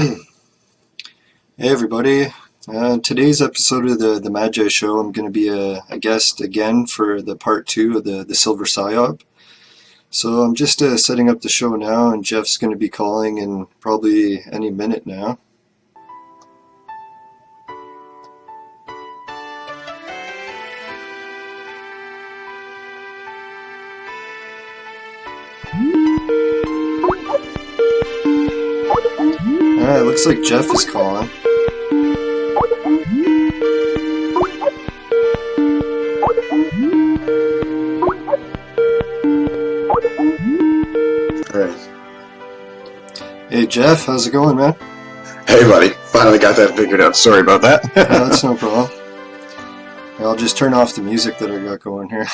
Hey everybody, today's episode of the Magi Show, I'm going to be a guest again for the part 2 of the Silver Psyop. So I'm just setting up the show now, and Jeff's going to be calling in probably any minute now. Alright, looks like Jeff is calling. Hey Jeff, how's it going, man? Hey buddy, finally got that figured out. Sorry about that. That's no problem. I'll just turn off the music that I got going here.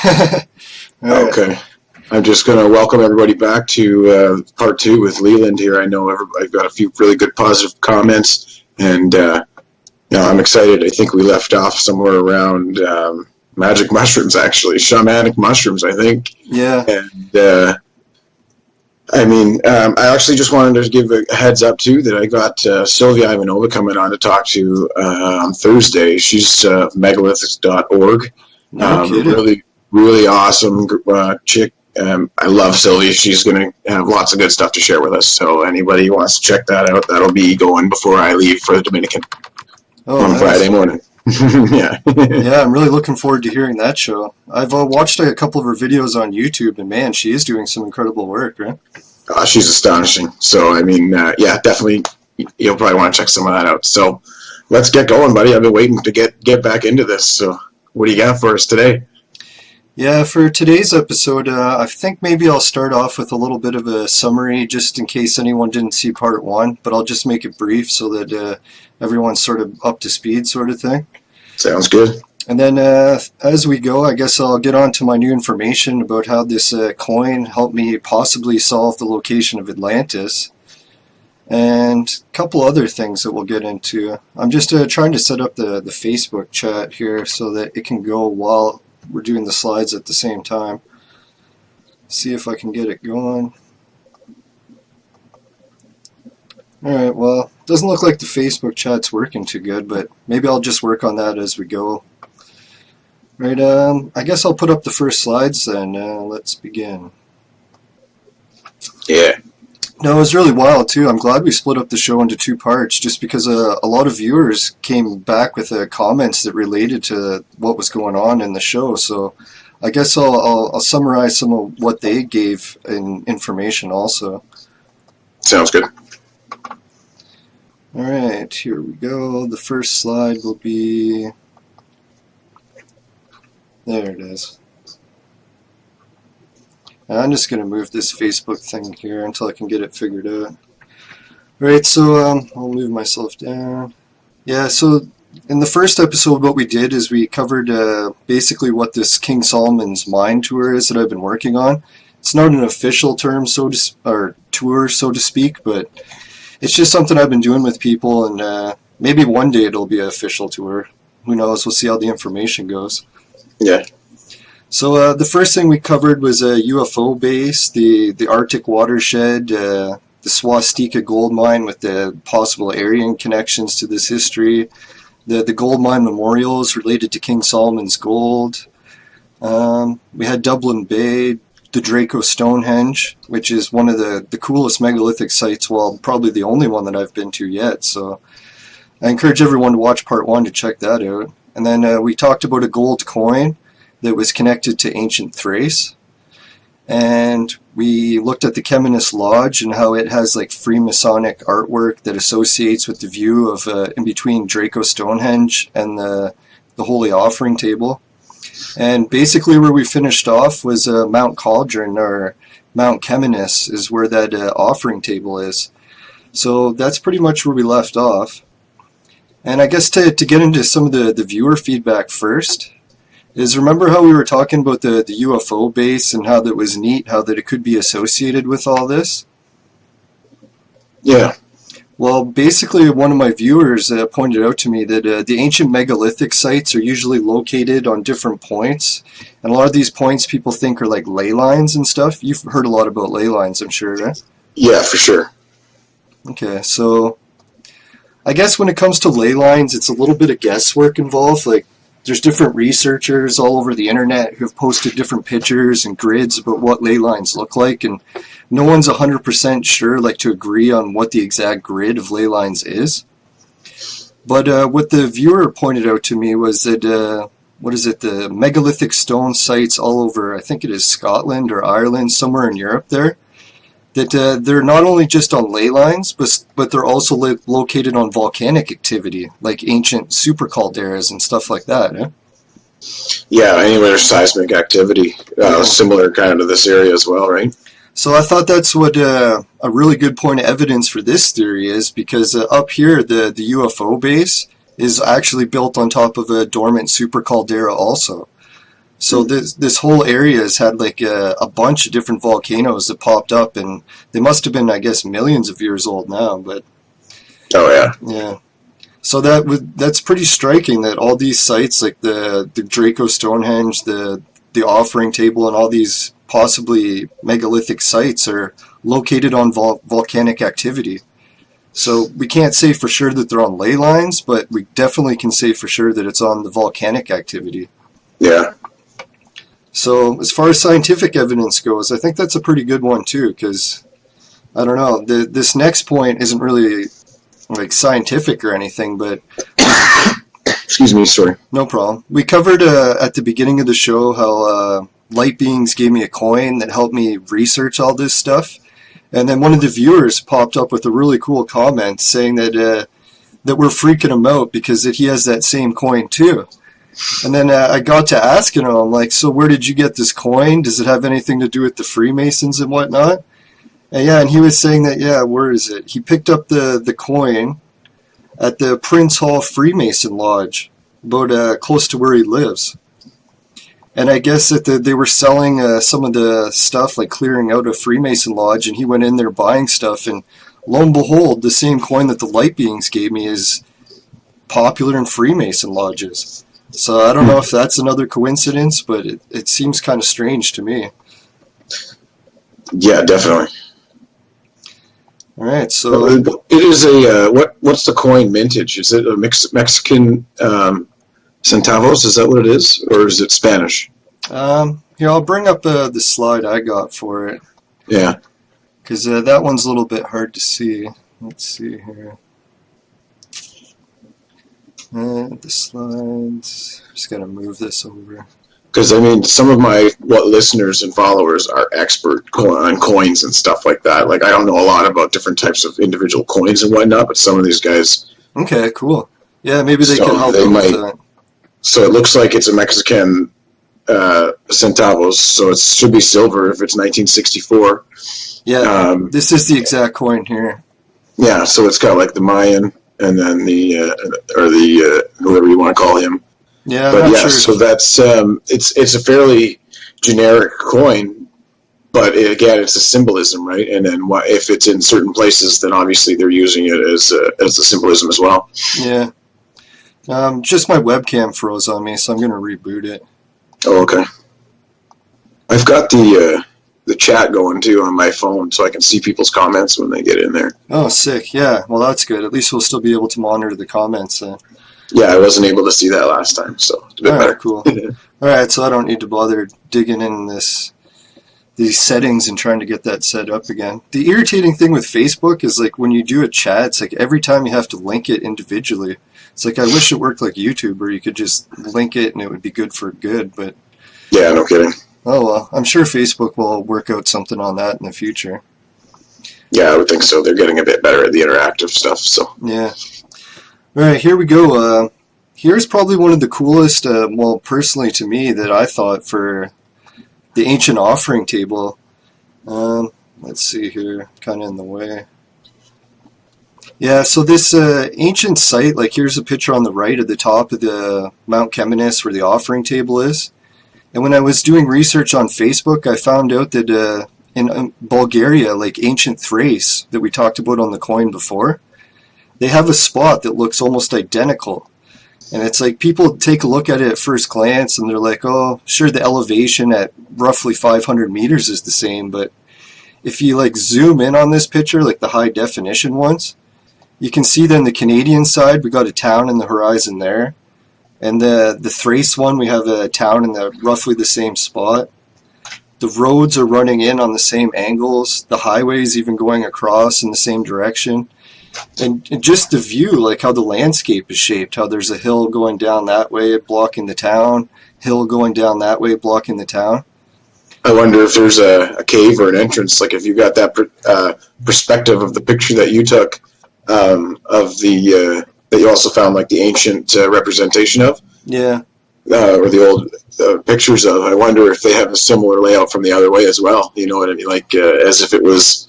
Okay. I'm just going to welcome everybody back to part 2 with Leland here. I know I've got a few really good positive comments, and I'm excited. I think we left off somewhere around magic mushrooms, actually. Shamanic mushrooms, I think. Yeah. And I actually just wanted to give a heads up too that I got Sylvia Ivanova coming on to talk to on Thursday. She's megalithics.org. Really awesome chick. I love Sylvia. She's going to have lots of good stuff to share with us. So anybody who wants to check that out, that'll be going before I leave for the Dominican on Friday morning. Yeah. Yeah, I'm really looking forward to hearing that show. I've watched a couple of her videos on YouTube, and man, she is doing some incredible work, right? She's astonishing. So, definitely, you'll probably want to check some of that out. So, let's get going, buddy. I've been waiting to get back into this. So, what do you got for us today? Yeah, for today's episode, I think maybe I'll start off with a little bit of a summary, just in case anyone didn't see part 1, but I'll just make it brief so that everyone's sort of up to speed sort of thing. Sounds good. And then as we go, I guess I'll get on to my new information about how this coin helped me possibly solve the location of Atlantis, and a couple other things that we'll get into. I'm just trying to set up the Facebook chat here so that it can go while we're doing the slides at the same time. See if I can get it going. Alright, well, doesn't look like the Facebook chat's working too good, but maybe I'll just work on that as we go. Right, I guess I'll put up the first slides then. Let's begin. Yeah. No, it was really wild too. I'm glad we split up the show into 2 parts, just because a lot of viewers came back with comments that related to what was going on in the show. So I guess I'll summarize some of what they gave in information also. Sounds good. Alright, here we go. The first slide will be... There it is. I'm just going to move this Facebook thing here until I can get it figured out. Alright, so I'll move myself down. Yeah, so in the first episode what we did is we covered basically what this King Solomon's Mine Tour is that I've been working on. It's not an official term, tour, so to speak, but it's just something I've been doing with people, and maybe one day it'll be an official tour. Who knows? We'll see how the information goes. Yeah. So the first thing we covered was a UFO base, the Arctic watershed, the Swastika gold mine with the possible Aryan connections to this history, the gold mine memorials related to King Solomon's gold. We had Dublin Bay, the Draco Stonehenge, which is one of the coolest megalithic sites, well, probably the only one that I've been to yet. So I encourage everyone to watch part 1 to check that out. And then we talked about a gold coin that was connected to ancient Thrace, and we looked at the Keminist Lodge and how it has like Freemasonic artwork that associates with the view of in between Draco Stonehenge and the Holy Offering Table. And basically where we finished off was Mount Cauldron, or Mount Keminus is where that offering table is. So that's pretty much where we left off. And I guess to get into some of the viewer feedback first, is remember how we were talking about the UFO base and how that was neat, how that it could be associated with all this? Yeah. Well, basically one of my viewers pointed out to me that the ancient megalithic sites are usually located on different points, and a lot of these points people think are like ley lines and stuff. You've heard a lot about ley lines, I'm sure, right? Yeah, for sure. Okay, so I guess when it comes to ley lines, it's a little bit of guesswork involved. Like, there's different researchers all over the internet who've posted different pictures and grids about what ley lines look like, and no one's 100% sure, like, to agree on what the exact grid of ley lines is. But what the viewer pointed out to me was that, the megalithic stone sites all over, I think it is Scotland or Ireland, somewhere in Europe there, that they're not only just on ley lines, but they're also located on volcanic activity, like ancient super calderas and stuff like that. Eh? Yeah, anywhere there's seismic activity, similar kind of to this area as well, right? So I thought that's what a really good point of evidence for this theory is, because up here, the UFO base is actually built on top of a dormant super caldera also. So this whole area has had like a bunch of different volcanoes that popped up, and they must have been, I guess, millions of years old now. But yeah. So that's pretty striking that all these sites, like the Draco Stonehenge, the offering table, and all these possibly megalithic sites are located on volcanic activity. So we can't say for sure that they're on ley lines, but we definitely can say for sure that it's on the volcanic activity. Yeah. So as far as scientific evidence goes, I think that's a pretty good one too, because, I don't know, this next point isn't really like scientific or anything, but... Excuse me, sorry. No problem. We covered at the beginning of the show how light beings gave me a coin that helped me research all this stuff. And then one of the viewers popped up with a really cool comment saying that we're freaking him out because that he has that same coin too. And then I got to asking him, I'm like, so where did you get this coin? Does it have anything to do with the Freemasons and whatnot? And he was saying that, where is it? He picked up the coin at the Prince Hall Freemason Lodge, about close to where he lives. And I guess that they were selling some of the stuff, like clearing out a Freemason Lodge, and he went in there buying stuff, and lo and behold, the same coin that the light beings gave me is popular in Freemason lodges. So I don't know if that's another coincidence, but it seems kind of strange to me. Yeah, definitely. All right, so it is a what's the coin mintage? Is it a Mexican centavos? Is that what it is, or is it Spanish? Here, I'll bring up the slide I got for it. Yeah, because that one's a little bit hard to see. Let's see here. The slides. Just gotta move this over. Because I mean, some of my listeners and followers are expert on coins and stuff like that. Like, I don't know a lot about different types of individual coins and whatnot, but some of these guys. Okay, cool. Yeah, maybe they can help with that. So it looks like it's a Mexican centavos, so it should be silver if it's 1964. Yeah, this is the exact coin here. Yeah, so it's got like the Mayan and then the whoever you want to call him. Yeah, but yeah, sure. so that's it's a fairly generic coin, but again, it's a symbolism, right? And then if it's in certain places, then obviously they're using it as a symbolism as well. Yeah. Just my webcam froze on me, so I'm going to reboot it. Oh, okay. I've got the chat going too on my phone, so I can see people's comments when they get in there. Oh, sick. Yeah, well, that's good. At least we'll still be able to monitor the comments. Yeah, I wasn't able to see that last time, so it's a bit better. Cool. All right, so I don't need to bother digging in these settings and trying to get that set up again. The irritating thing with Facebook is, like, when you do a chat, it's like every time you have to link it individually. It's like, I wish it worked like YouTube, where you could just link it and it would be good for good, but... Yeah, no kidding. Oh, well, I'm sure Facebook will work out something on that in the future. Yeah, I would think so. They're getting a bit better at the interactive stuff, so... Yeah. All right, here we go. Here's probably one of the coolest, well, personally to me, that I thought for the ancient offering table. Let's see here, kind of in the way. Yeah, so this ancient site, like here's a picture on the right at the top of the Mount Kemenis where the offering table is. And when I was doing research on Facebook, I found out that in Bulgaria, like ancient Thrace that we talked about on the coin before, they have a spot that looks almost identical. And it's like people take a look at it at first glance and they're like, oh, sure, the elevation at roughly 500 meters is the same. But if you like zoom in on this picture, like the high definition ones, You can see then the Canadian side, we got a town in the horizon there. And the Thrace one, we have a town in the roughly the same spot. The roads are running in on the same angles. The highway's even going across in the same direction. And just the view, like how the landscape is shaped, how there's a hill going down that way, blocking the town, hill going down that way, blocking the town. I wonder if there's a cave or an entrance, like if you got that perspective of the picture that you took of the that you also found like the ancient representation of. Yeah. Or the old pictures of. I wonder if they have a similar layout from the other way as well. You know what I mean? Like as if it was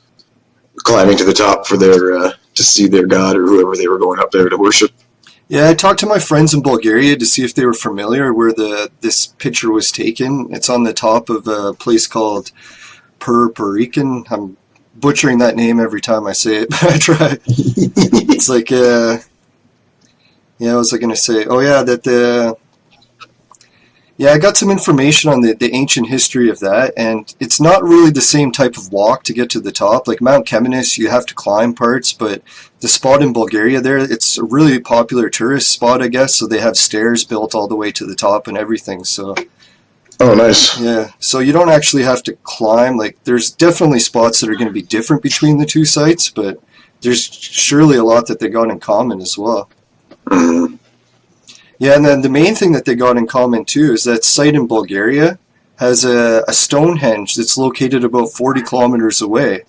climbing to the top for their to see their god or whoever they were going up there to worship. Yeah, I talked to my friends in Bulgaria to see if they were familiar where this picture was taken. It's on the top of a place called Purikan. I'm butchering that name every time I say it, but I try. It's like, yeah, what was I going to say? Oh, yeah, yeah, I got some information on the ancient history of that, and it's not really the same type of walk to get to the top. Like Mount Kamenis, you have to climb parts, but the spot in Bulgaria there, it's a really popular tourist spot, I guess, so they have stairs built all the way to the top and everything, so... Oh, nice. Yeah, so you don't actually have to climb. Like, there's definitely spots that are going to be different between the two sites, but there's surely a lot that they got in common as well. Mm-hmm. Yeah, and then the main thing that they got in common, too, is that site in Bulgaria has a Stonehenge that's located about 40 kilometers away.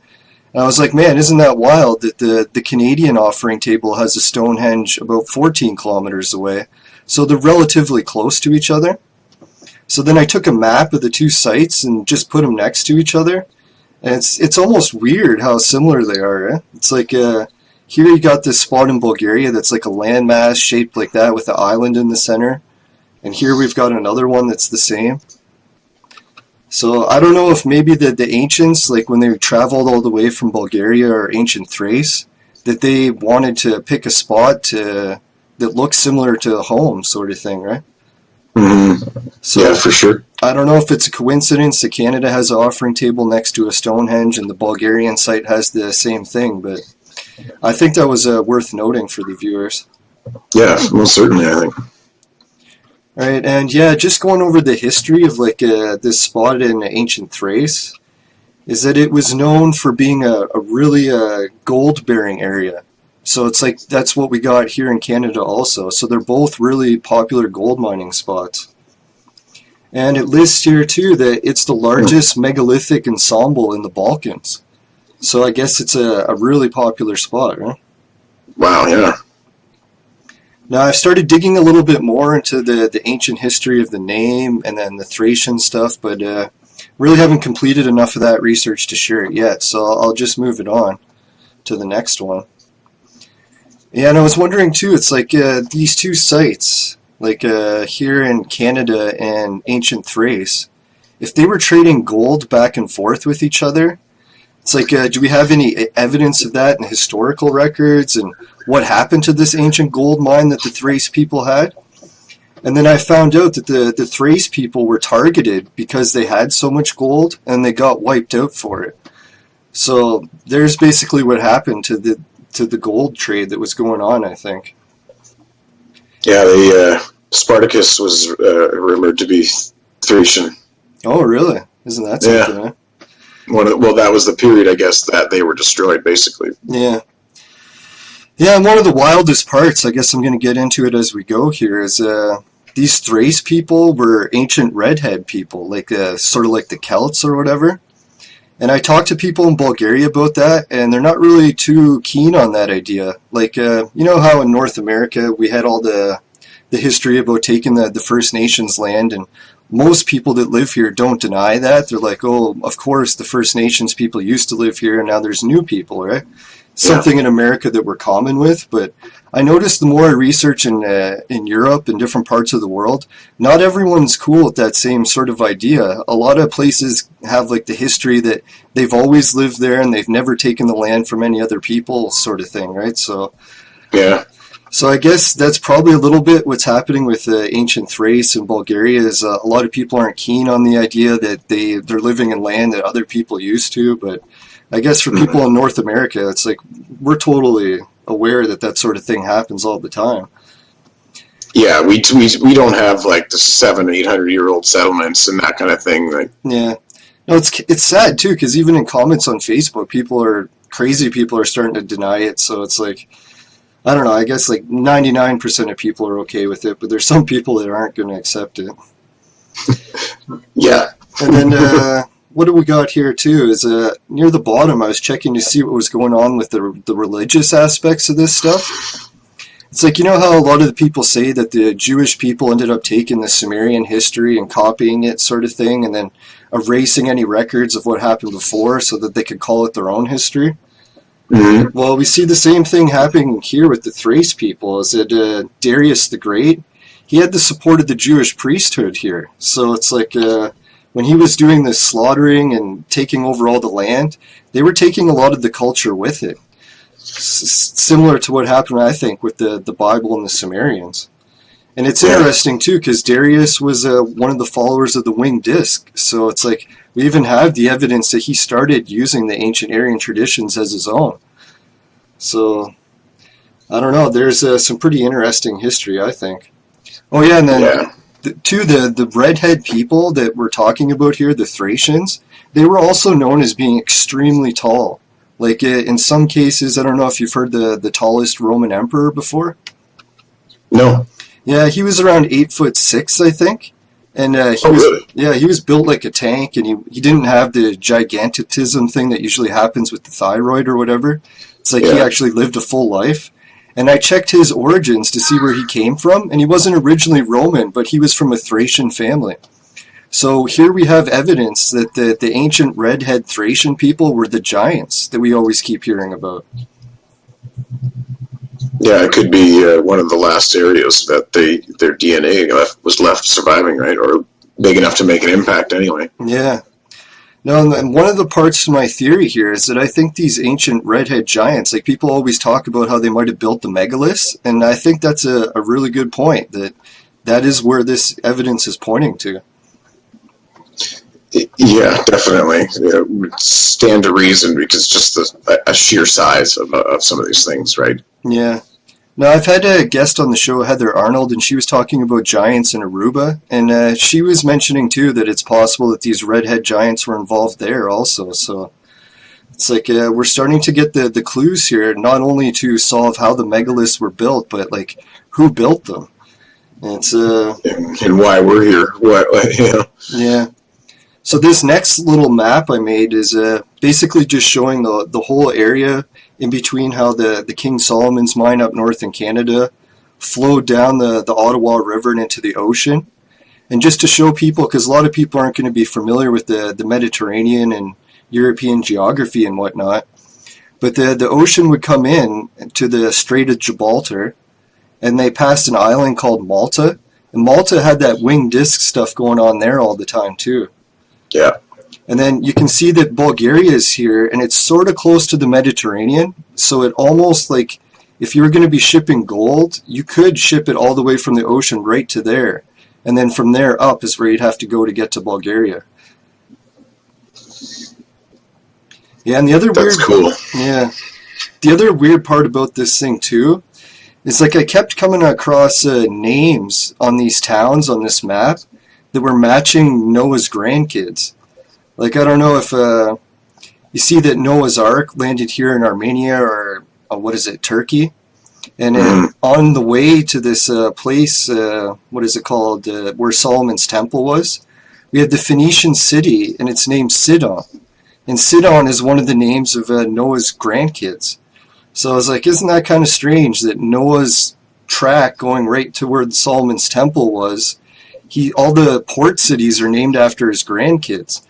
And I was like, man, isn't that wild that the Canadian offering table has a Stonehenge about 14 kilometers away? So they're relatively close to each other. So then I took a map of the two sites and just put them next to each other. And it's almost weird how similar they are. Eh? It's like... Here you got this spot in Bulgaria that's like a landmass shaped like that with an island in the center. And here we've got another one that's the same. So I don't know if maybe the ancients, like when they traveled all the way from Bulgaria or ancient Thrace, that they wanted to pick a spot that looks similar to a home sort of thing, right? Mm-hmm. So, yeah, for sure. I don't know if it's a coincidence that Canada has an offering table next to a Stonehenge and the Bulgarian site has the same thing, but... I think that was worth noting for the viewers. Yeah, most certainly, I think. Right, and yeah, just going over the history of like this spot in ancient Thrace, is that it was known for being a really gold-bearing area. So it's like that's what we got here in Canada also. So they're both really popular gold mining spots. And it lists here too that it's the largest megalithic ensemble in the Balkans. So I guess it's a really popular spot, right? Wow, yeah. Now I've started digging a little bit more into the ancient history of the name and then the Thracian stuff, but really haven't completed enough of that research to share it yet, so I'll just move it on to the next one. Yeah, and I was wondering too, it's like these two sites, like here in Canada and ancient Thrace, if they were trading gold back and forth with each other, it's like, do we have any evidence of that in historical records and what happened to this ancient gold mine that the Thrace people had? And then I found out that the Thrace people were targeted because they had so much gold and they got wiped out for it. So there's basically what happened to the gold trade that was going on, I think. Yeah, Spartacus was rumored to be Thracian. Oh, really? Isn't that something, yeah. Eh? Well, that was the period, I guess, that they were destroyed, basically. Yeah. Yeah, and one of the wildest parts, I guess I'm going to get into it as we go here, is these Thrace people were ancient redhead people, like sort of like the Celts or whatever. And I talked to people in Bulgaria about that, and they're not really too keen on that idea. Like, you know how in North America we had all the history about taking the First Nations land, and most people that live here don't deny that. They're like, oh, of course, the First Nations people used to live here, and now there's new people, right? Something in America that we're common with. But I noticed the more I research in Europe and different parts of the world, not everyone's cool with that same sort of idea. A lot of places have like the history that they've always lived there and they've never taken the land from any other people sort of thing, right? So, yeah. So I guess that's probably a little bit what's happening with ancient Thrace and Bulgaria is a lot of people aren't keen on the idea that they're living in land that other people used to. But I guess for people in North America, it's like we're totally aware that that sort of thing happens all the time. Yeah, we don't have like the 700-800-year-old settlements and that kind of thing. Like, yeah, no, it's sad too, because even in comments on Facebook, crazy people are starting to deny it. So it's like, I don't know. I guess like 99% of people are okay with it, but there's some people that aren't going to accept it. yeah. And then what do we got here too is near the bottom, I was checking to see what was going on with the religious aspects of this stuff. It's like, you know how a lot of the people say that the Jewish people ended up taking the Sumerian history and copying it sort of thing, and then erasing any records of what happened before so that they could call it their own history? Mm-hmm. Well, we see the same thing happening here with the Thrace people, is that Darius the Great, he had the support of the Jewish priesthood here. So it's like when he was doing this slaughtering and taking over all the land, they were taking a lot of the culture with it. Similar to what happened, I think, with the Bible and the Sumerians. And it's interesting, too, because Darius was one of the followers of the winged disc. So it's like, we even have the evidence that he started using the ancient Aryan traditions as his own. So, I don't know, there's some pretty interesting history, I think. Oh, yeah, and then, the redhead people that we're talking about here, the Thracians, they were also known as being extremely tall. Like, in some cases, I don't know if you've heard the tallest Roman emperor before. No. Yeah, he was around 8'6", I think. And he was built like a tank, and he didn't have the gigantism thing that usually happens with the thyroid or whatever. It's like he actually lived a full life. And I checked his origins to see where he came from, and he wasn't originally Roman, but he was from a Thracian family. So here we have evidence that the ancient redhead Thracian people were the giants that we always keep hearing about. Yeah, it could be one of the last areas that their DNA was left surviving, right? Or big enough to make an impact anyway. Yeah. No, and one of the parts to my theory here is that I think these ancient redhead giants, like people always talk about how they might have built the megaliths, and I think that's a really good point, that is where this evidence is pointing to. Yeah, definitely. It would stand to reason because just a sheer size of some of these things, right? Yeah. Now, I've had a guest on the show, Heather Arnold, and she was talking about giants in Aruba, and she was mentioning, too, that it's possible that these redhead giants were involved there also. So it's like we're starting to get the clues here, not only to solve how the megaliths were built, but, like, who built them. And it's and why we're here. Yeah. So this next little map I made is basically just showing the whole area in between how the King Solomon's mine up north in Canada flowed down the Ottawa River and into the ocean. And just to show people, because a lot of people aren't going to be familiar with the Mediterranean and European geography and whatnot, but the ocean would come in to the Strait of Gibraltar, and they passed an island called Malta. And Malta had that winged disc stuff going on there all the time too. Yeah. And then you can see that Bulgaria is here, and it's sort of close to the Mediterranean, so it almost like, if you were going to be shipping gold, you could ship it all the way from the ocean right to there, and then from there up is where you'd have to go to get to Bulgaria. Yeah, and the other the other weird part about this thing too, is like I kept coming across names on these towns on this map that were matching Noah's grandkids. Like, I don't know if you see that Noah's Ark landed here in Armenia or, Turkey? And on the way to this place, where Solomon's Temple was, we had the Phoenician city, and it's named Sidon. And Sidon is one of the names of Noah's grandkids. So I was like, isn't that kind of strange that Noah's track going right to where Solomon's Temple was, all the port cities are named after his grandkids.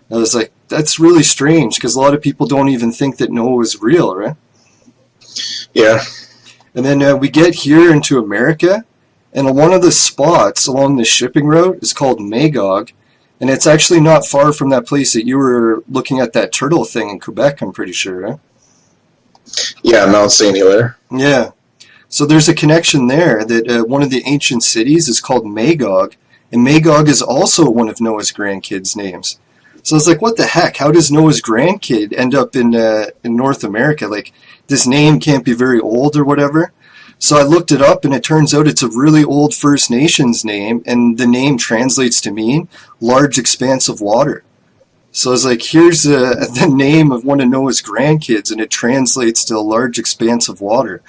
I was like, that's really strange, because a lot of people don't even think that Noah was real, right? Yeah. And then we get here into America, and one of the spots along the shipping route is called Magog, and it's actually not far from that place that you were looking at, that turtle thing in Quebec, I'm pretty sure, right? Yeah, Mount St. Hilaire. Yeah. So there's a connection there that one of the ancient cities is called Magog, and Magog is also one of Noah's grandkids' names. So I was like, what the heck? How does Noah's grandkid end up in North America? Like, this name can't be very old or whatever. So I looked it up, and it turns out it's a really old First Nations name, and the name translates to mean large expanse of water. So I was like, here's the name of one of Noah's grandkids, and it translates to a large expanse of water.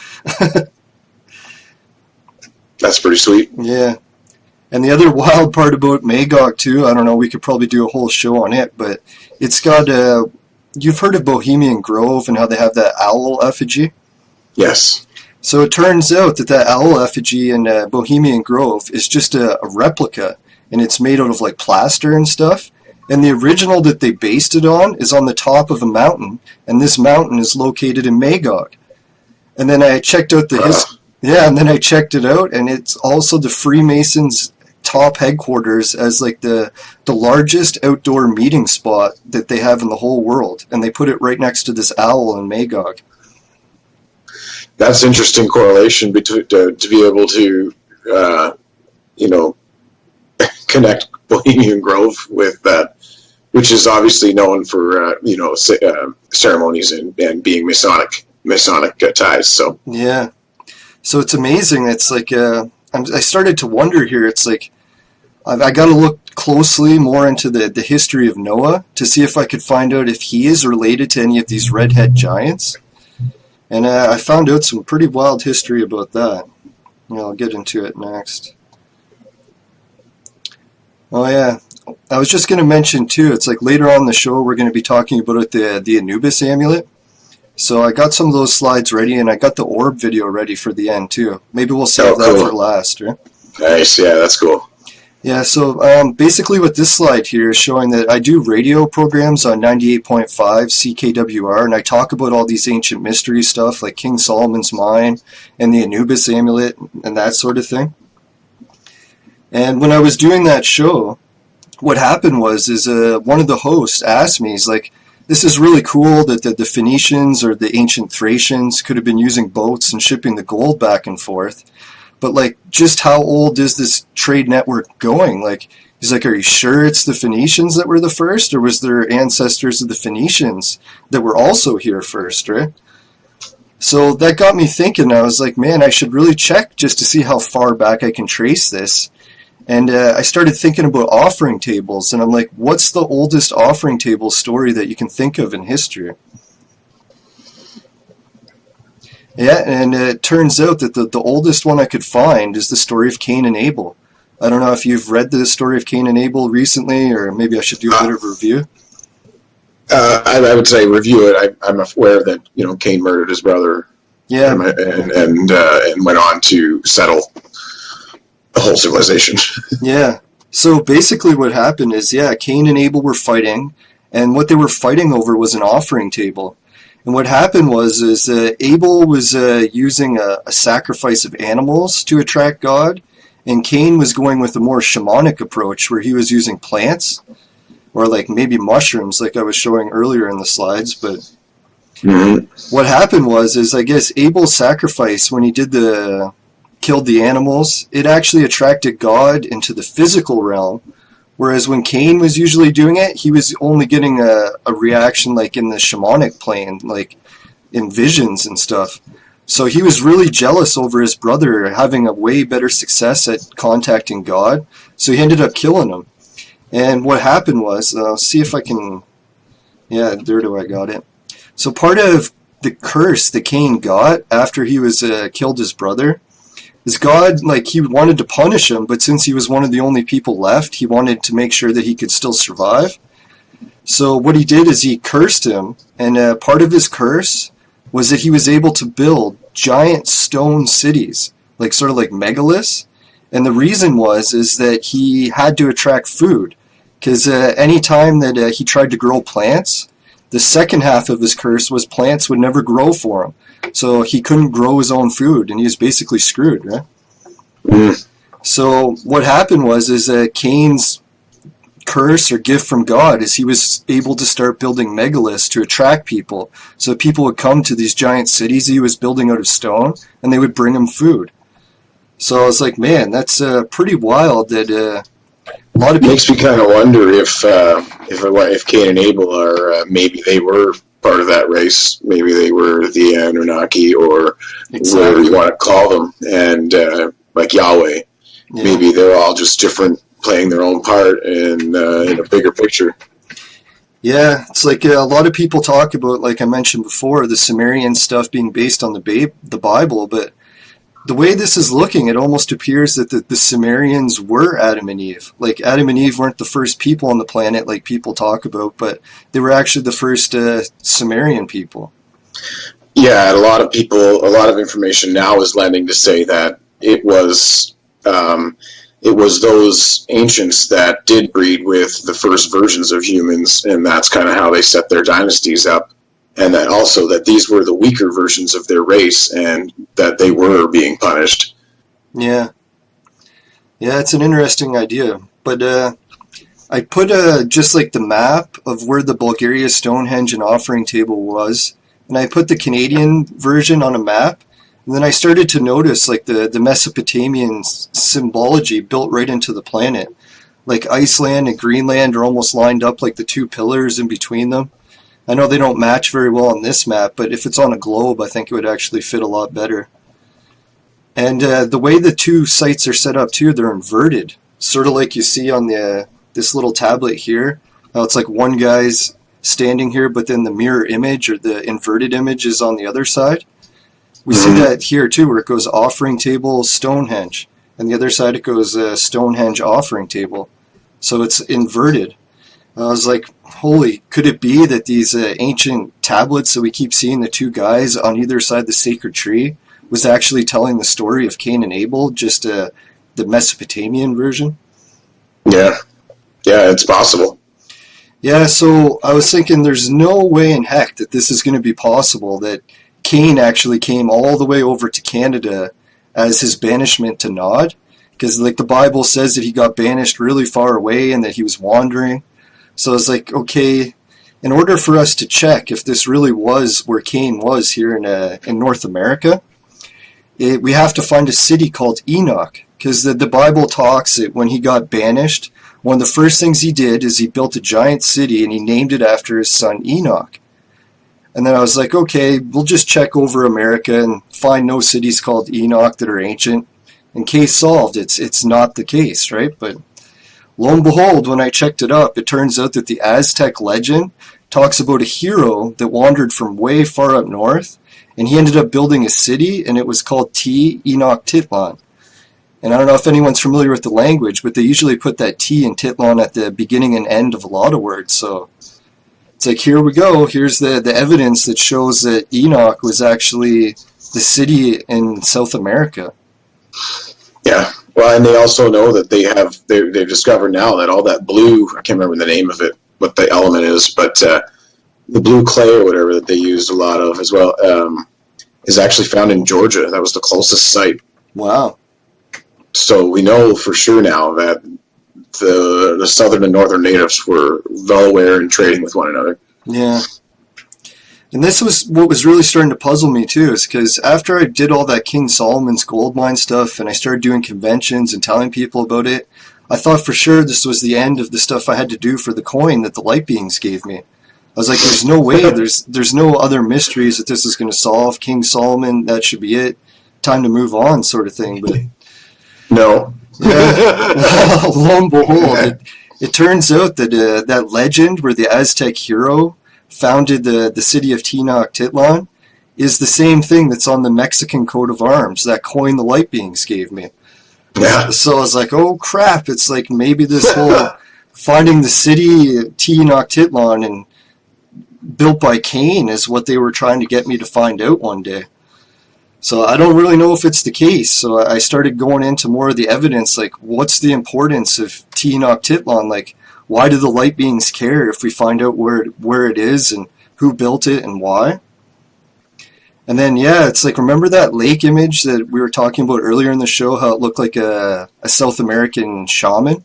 That's pretty sweet. Yeah. And the other wild part about Magog, too, I don't know, we could probably do a whole show on it, but it's got, you've heard of Bohemian Grove and how they have that owl effigy? Yes. So it turns out that owl effigy in Bohemian Grove is just a replica, and it's made out of like plaster and stuff. And the original that they based it on is on the top of a mountain, and this mountain is located in Magog. And then I checked out and then I checked it out, and it's also the Freemasons' top headquarters as like the largest outdoor meeting spot that they have in the whole world, and they put it right next to this owl in Magog. That's interesting correlation between to be able to, connect Bohemian Grove with that, which is obviously known for ceremonies and being Masonic ties. So yeah, so it's amazing. It's like I started to wonder here. It's like I got to look closely more into the history of Noah to see if I could find out if he is related to any of these redhead giants. And I found out some pretty wild history about that. I'll get into it next. Oh yeah, I was just going to mention too, it's like later on in the show we're going to be talking about the Anubis amulet. So I got some of those slides ready, and I got the orb video ready for the end too. Maybe we'll save that for last, right? Nice, yeah, that's cool. Yeah, so basically what this slide here is showing that I do radio programs on 98.5 CKWR, and I talk about all these ancient mystery stuff like King Solomon's Mine and the Anubis amulet and that sort of thing. And when I was doing that show, what happened was one of the hosts asked me, he's like, this is really cool that the Phoenicians or the ancient Thracians could have been using boats and shipping the gold back and forth. But, like, just how old is this trade network going? Like, he's like, are you sure it's the Phoenicians that were the first, or was there ancestors of the Phoenicians that were also here first, right? So that got me thinking. I was like, man, I should really check just to see how far back I can trace this. And I started thinking about offering tables, and I'm like, what's the oldest offering table story that you can think of in history? Yeah, and it turns out that the oldest one I could find is the story of Cain and Abel. I don't know if you've read the story of Cain and Abel recently, or maybe I should do a bit of a review. I would say review it. I'm aware that Cain murdered his brother. Yeah, and went on to settle the whole civilization. Yeah. So basically, what happened is, Cain and Abel were fighting, and what they were fighting over was an offering table. And what happened was Abel was using a sacrifice of animals to attract God, and Cain was going with a more shamanic approach where he was using plants, or like maybe mushrooms like I was showing earlier in the slides. But what happened was I guess Abel's sacrifice, when he killed the animals, it actually attracted God into the physical realm. Whereas when Cain was usually doing it, he was only getting a reaction like in the shamanic plane, like in visions and stuff. So he was really jealous over his brother having a way better success at contacting God. So he ended up killing him. And what happened was, see if I can, I got it. So part of the curse that Cain got after he was killed his brother, is God, like, he wanted to punish him, but since he was one of the only people left, he wanted to make sure that he could still survive. So what he did is he cursed him, and part of his curse was that he was able to build giant stone cities, like sort of like megaliths. And the reason is that he had to attract food, because any time that he tried to grow plants, the second half of his curse was plants would never grow for him. So he couldn't grow his own food, and he was basically screwed, right? So what happened was Cain's curse or gift from God is he was able to start building megaliths to attract people. So people would come to these giant cities he was building out of stone, and they would bring him food. So I was like, man, that's pretty wild that a lot of people... Makes me kind of wonder if Cain and Abel are maybe they were part of that race. Maybe they were the Anunnaki or whatever you want to call them, and like Yahweh. Yeah. Maybe they're all just different, playing their own part in a bigger picture. Yeah, it's like a lot of people talk about, like I mentioned before, the Sumerian stuff being based on the Bible, but the way this is looking, it almost appears that the Sumerians were Adam and Eve. Like, Adam and Eve weren't the first people on the planet like people talk about, but they were actually the first Sumerian people. Yeah, a lot of information now is lending to say that it was those ancients that did breed with the first versions of humans, and that's kind of how they set their dynasties up. And that also that these were the weaker versions of their race, and that they were being punished. Yeah, it's an interesting idea. But I put just like the map of where the Bulgaria Stonehenge and offering table was, and I put the Canadian version on a map. And then I started to notice like the Mesopotamian symbology built right into the planet. Like Iceland and Greenland are almost lined up like the two pillars in between them. I know they don't match very well on this map, but if it's on a globe, I think it would actually fit a lot better. And the way the two sites are set up too, they're inverted. Sort of like you see on this little tablet here. It's like one guy's standing here, but then the mirror image or the inverted image is on the other side. We see that here too, where it goes offering table, Stonehenge. And the other side it goes Stonehenge offering table. So it's inverted. I was like, holy, could it be that these ancient tablets that we keep seeing, the two guys on either side of the sacred tree, was actually telling the story of Cain and Abel, just the Mesopotamian version? Yeah, it's possible. Yeah, so I was thinking there's no way in heck that this is going to be possible, that Cain actually came all the way over to Canada as his banishment to Nod, because like the Bible says that he got banished really far away and that he was wandering. So it's like, okay, in order for us to check if this really was where Cain was here in North America, we have to find a city called Enoch, because the Bible talks that when he got banished, one of the first things he did is he built a giant city and he named it after his son Enoch. And then I was like, okay, we'll just check over America and find no cities called Enoch that are ancient. And case solved, it's not the case, right? But lo and behold, when I checked it up, it turns out that the Aztec legend talks about a hero that wandered from way far up north, and he ended up building a city, and it was called Tenochtitlan. And I don't know if anyone's familiar with the language, but they usually put that T in Titlan at the beginning and end of a lot of words, so it's like, here we go. Here's the evidence that shows that Enoch was actually the city in South America. Yeah. Well, and they also know that they've discovered now that all that blue, I can't remember the name of it, what the element is, but the blue clay or whatever that they used a lot of as well is actually found in Georgia. That was the closest site. Wow. So we know for sure now that the southern and northern natives were well aware and trading with one another. Yeah. And this was what was really starting to puzzle me too, is because after I did all that King Solomon's gold mine stuff and I started doing conventions and telling people about it, I thought for sure this was the end of the stuff I had to do for the coin that the light beings gave me. I was like, there's no way, there's no other mysteries that this is going to solve. King Solomon, that should be it. Time to move on, sort of thing. But no. Yeah, lo and behold, it turns out that that legend where the Aztec hero founded the city of Tenochtitlan is the same thing that's on the Mexican coat of arms, that coin the light beings gave me. Yeah. So I was like, oh crap, it's like maybe this whole finding the city Tenochtitlan and built by Cain is what they were trying to get me to find out one day. So I don't really know if it's the case. So I started going into more of the evidence, like what's the importance of Tenochtitlan? Like, why do the light beings care if we find out where it is and who built it and why? And then, yeah, it's like, remember that lake image that we were talking about earlier in the show, how it looked like a South American shaman?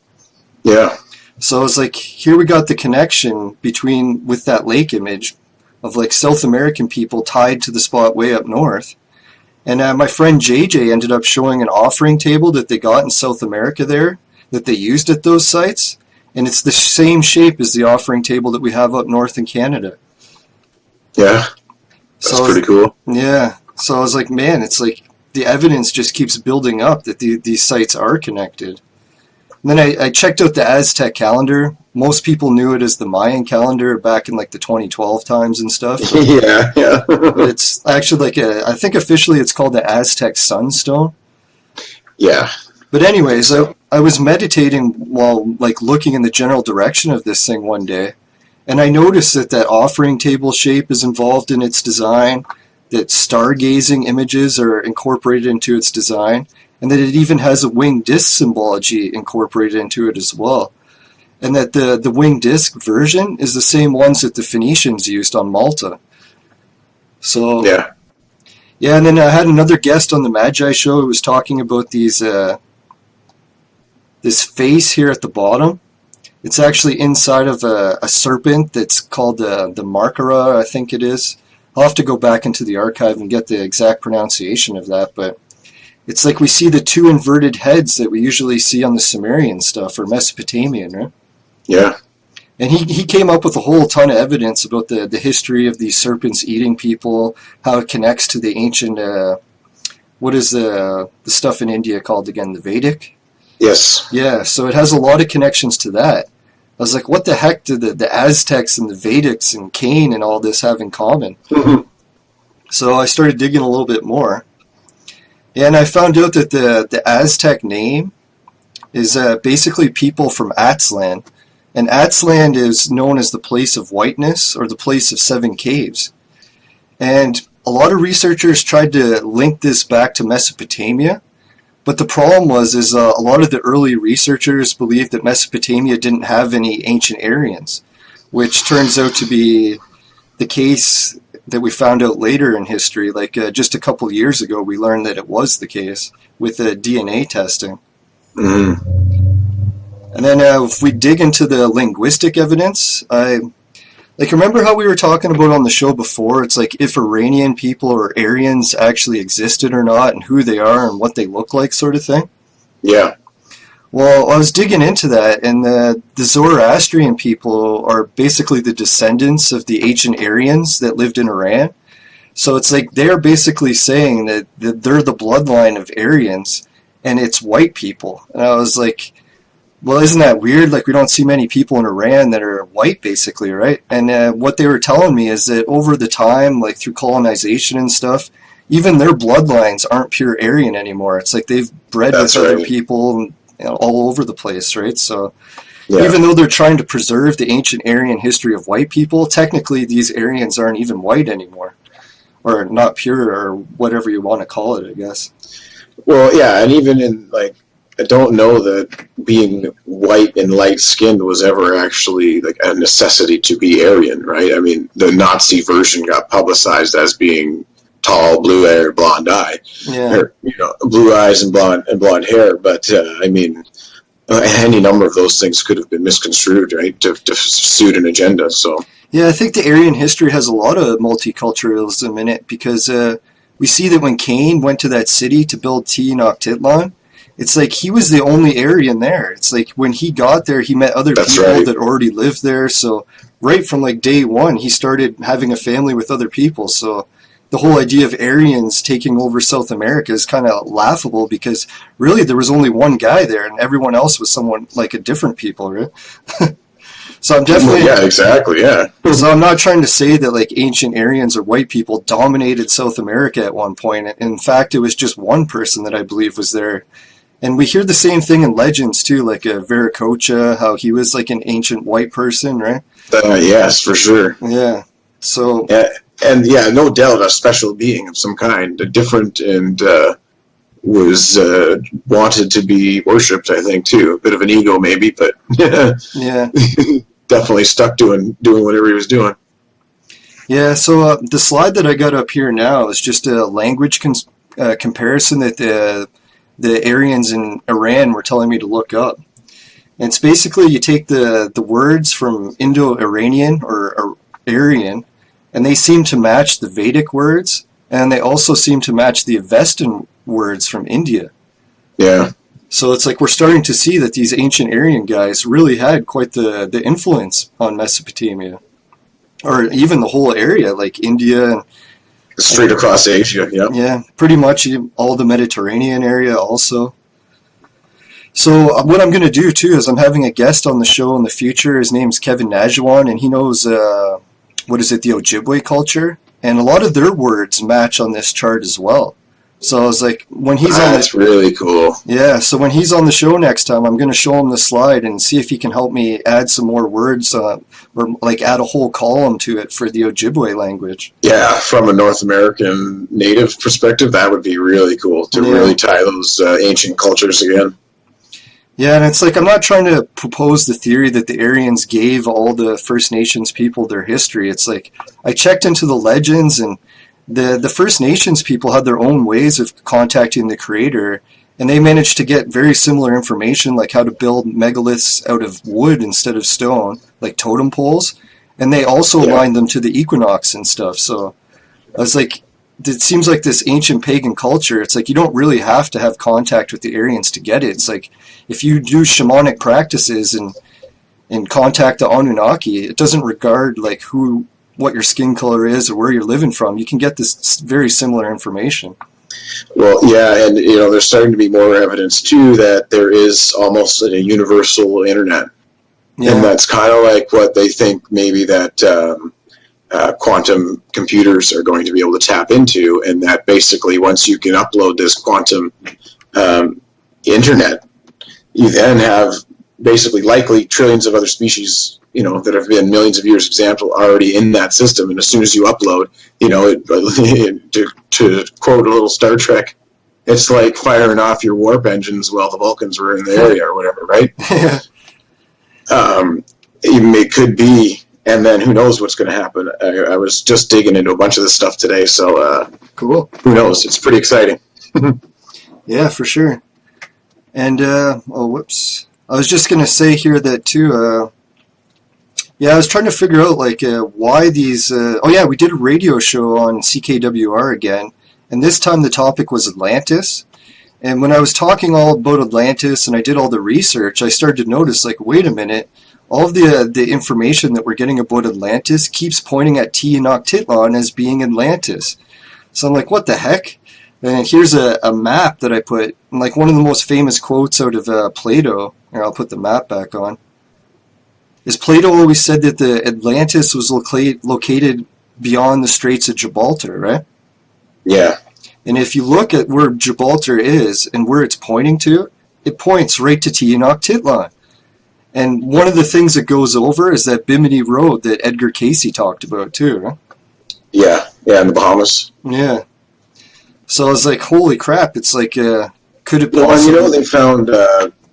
Yeah. So it's like, here we got the connection with that lake image of like South American people tied to the spot way up north. And my friend JJ ended up showing an offering table that they got in South America there, that they used at those sites. And it's the same shape as the offering table that we have up north in Canada. Yeah, that's So pretty cool. yeah, so I was like, man, it's like the evidence just keeps building up that these sites are connected. And then I checked out the Aztec calendar. Most people knew it as the Mayan calendar back in like the 2012 times and stuff. Yeah. But it's actually like I think officially it's called the Aztec Sunstone. Yeah. But anyways, I was meditating while like looking in the general direction of this thing one day, and I noticed that offering table shape is involved in its design, that stargazing images are incorporated into its design, and that it even has a winged disc symbology incorporated into it as well. And that the winged disc version is the same ones that the Phoenicians used on Malta. So yeah, and then I had another guest on the Magi show who was talking about these this face here at the bottom. It's actually inside of a serpent that's called the Markara, I think it is. I'll have to go back into the archive and get the exact pronunciation of that, but it's like we see the two inverted heads that we usually see on the Sumerian stuff, or Mesopotamian, right? Yeah. And he came up with a whole ton of evidence about the history of these serpents eating people, how it connects to the ancient, what is the stuff in India called again, the Vedic? Yes. Yeah, so it has a lot of connections to that. I was like, what the heck do the Aztecs and the Vedics and Cain and all this have in common? Mm-hmm. So I started digging a little bit more. And I found out that the Aztec name is basically people from Aztlan. And Aztlan is known as the place of whiteness, or the place of seven caves. And a lot of researchers tried to link this back to Mesopotamia. But the problem is a lot of the early researchers believed that Mesopotamia didn't have any ancient Aryans, which turns out to be the case that we found out later in history. Like just a couple of years ago, we learned that it was the case with DNA testing. Mm-hmm. And then if we dig into the linguistic evidence, remember how we were talking about on the show before? It's like if Iranian people or Aryans actually existed or not, and who they are and what they look like, sort of thing. Yeah. Well, I was digging into that, and the Zoroastrian people are basically the descendants of the ancient Aryans that lived in Iran. So it's like they're basically saying that they're the bloodline of Aryans, and it's white people. And I was like, well, isn't that weird? Like, we don't see many people in Iran that are white, basically, right? And what they were telling me is that over the time, like through colonization and stuff, even their bloodlines aren't pure Aryan anymore. It's like they've bred with other people all over the place, right? So even though they're trying to preserve the ancient Aryan history of white people, technically these Aryans aren't even white anymore, or not pure, or whatever you want to call it, I guess. Well, yeah, and even in like, I don't know that being white and light-skinned was ever actually like a necessity to be Aryan, right? I mean, the Nazi version got publicized as being tall, blue-haired, blonde eye, or, blue eyes and blonde hair. But I mean, any number of those things could have been misconstrued, right, to suit an agenda. So yeah, I think the Aryan history has a lot of multiculturalism in it, because we see that when Cain went to that city to build Tenochtitlan, it's like he was the only Aryan there. It's like when he got there, he met other people that already lived there. So right from like day one, he started having a family with other people. So the whole idea of Aryans taking over South America is kind of laughable, because really there was only one guy there, and everyone else was someone like a different people, right? So I'm definitely exactly. So I'm not trying to say that like ancient Aryans or white people dominated South America at one point. In fact, it was just one person that I believe was there. And we hear the same thing in legends too, like Viracocha, how he was like an ancient white person, right? Yes, for sure. Yeah. So. And no doubt a special being of some kind, different, and was wanted to be worshipped, I think, too. A bit of an ego, maybe, but yeah, definitely stuck doing whatever he was doing. Yeah. So the slide that I got up here now is just a language comparison that the Aryans in Iran were telling me to look up. And it's basically you take the words from Indo-Iranian or Aryan, and they seem to match the Vedic words, and they also seem to match the Avestan words from India. Yeah. So it's like we're starting to see that these ancient Aryan guys really had quite the influence on Mesopotamia. or even the whole area, like India. Straight across Asia, yeah. Yeah, pretty much all the Mediterranean area also. So what I'm going to do too is I'm having a guest on the show in the future. His name's Kevin Najuan, and he knows, the Ojibwe culture. And a lot of their words match on this chart as well. So I was like, when he's on that's really cool. Yeah, so when he's on the show next time, I'm going to show him the slide and see if he can help me add some more words, or like add a whole column to it for the Ojibwe language. Yeah, from a North American native perspective, that would be really cool to really tie those ancient cultures again. Yeah, and it's like I'm not trying to propose the theory that the Aryans gave all the First Nations people their history. It's like I checked into the legends, and the First Nations people had their own ways of contacting the Creator, and they managed to get very similar information, like how to build megaliths out of wood instead of stone, like totem poles, and they also aligned them to the equinox and stuff. So I was like, it seems like this ancient pagan culture, it's like you don't really have to have contact with the Aryans to get it. It's like if you do shamanic practices and contact the Anunnaki, it doesn't regard like what your skin color is or where you're living from. You can get this very similar information. Well, yeah, and there's starting to be more evidence too that there is almost a universal internet, and that's kind of like what they think maybe that quantum computers are going to be able to tap into, and that basically once you can upload this quantum internet, you then have basically likely trillions of other species, that have been millions of years example already in that system. And as soon as you upload, to quote a little Star Trek, it's like firing off your warp engines while the Vulcans were in the area or whatever, right? It could be, and then who knows what's going to happen. I was just digging into a bunch of this stuff today, so cool. Who knows? It's pretty exciting. Yeah, for sure. And, whoops. I was just going to say here that, too, I was trying to figure out, like, why these... we did a radio show on CKWR again, and this time the topic was Atlantis. And when I was talking all about Atlantis and I did all the research, I started to notice, like, wait a minute, all of the information that we're getting about Atlantis keeps pointing at Tenochtitlan as being Atlantis. So I'm like, what the heck? And here's a map that I put, like one of the most famous quotes out of Plato. Here, I'll put the map back on. Is Plato always said that the Atlantis was located beyond the Straits of Gibraltar, right? Yeah. And if you look at where Gibraltar is and where it's pointing to, it points right to Tenochtitlan. And one of the things that goes over is that Bimini Road that Edgar Cayce talked about too, right? Yeah, in the Bahamas. Yeah. So I was like, holy crap, it's like, could it possibly... Well, and they found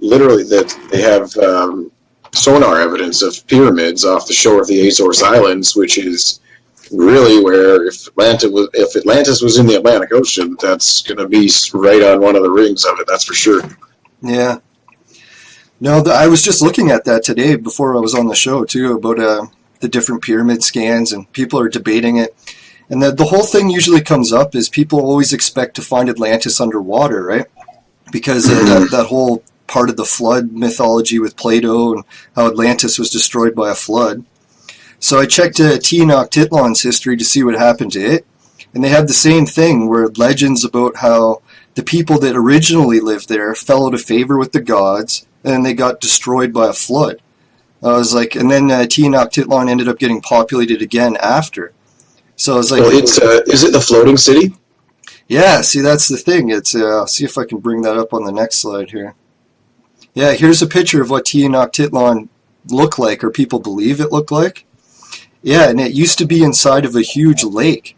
literally that they have sonar evidence of pyramids off the shore of the Azores Islands, which is really where, if Atlantis was in the Atlantic Ocean, that's going to be right on one of the rings of it, that's for sure. Yeah. No, I was just looking at that today before I was on the show, too, about the different pyramid scans, and people are debating it. And the whole thing usually comes up is people always expect to find Atlantis underwater, right? Because of that whole part of the flood mythology with Plato and how Atlantis was destroyed by a flood. So I checked Tenochtitlan's history to see what happened to it. And they have the same thing where legends about how the people that originally lived there fell out of favor with the gods and they got destroyed by a flood. I was like, and then Tenochtitlan ended up getting populated again after. So I was like, well, is it the floating city? Yeah, see, that's the thing. It's I'll see if I can bring that up on the next slide here. Yeah, here's a picture of what Tenochtitlan looked like, or people believe it looked like. Yeah, and it used to be inside of a huge lake.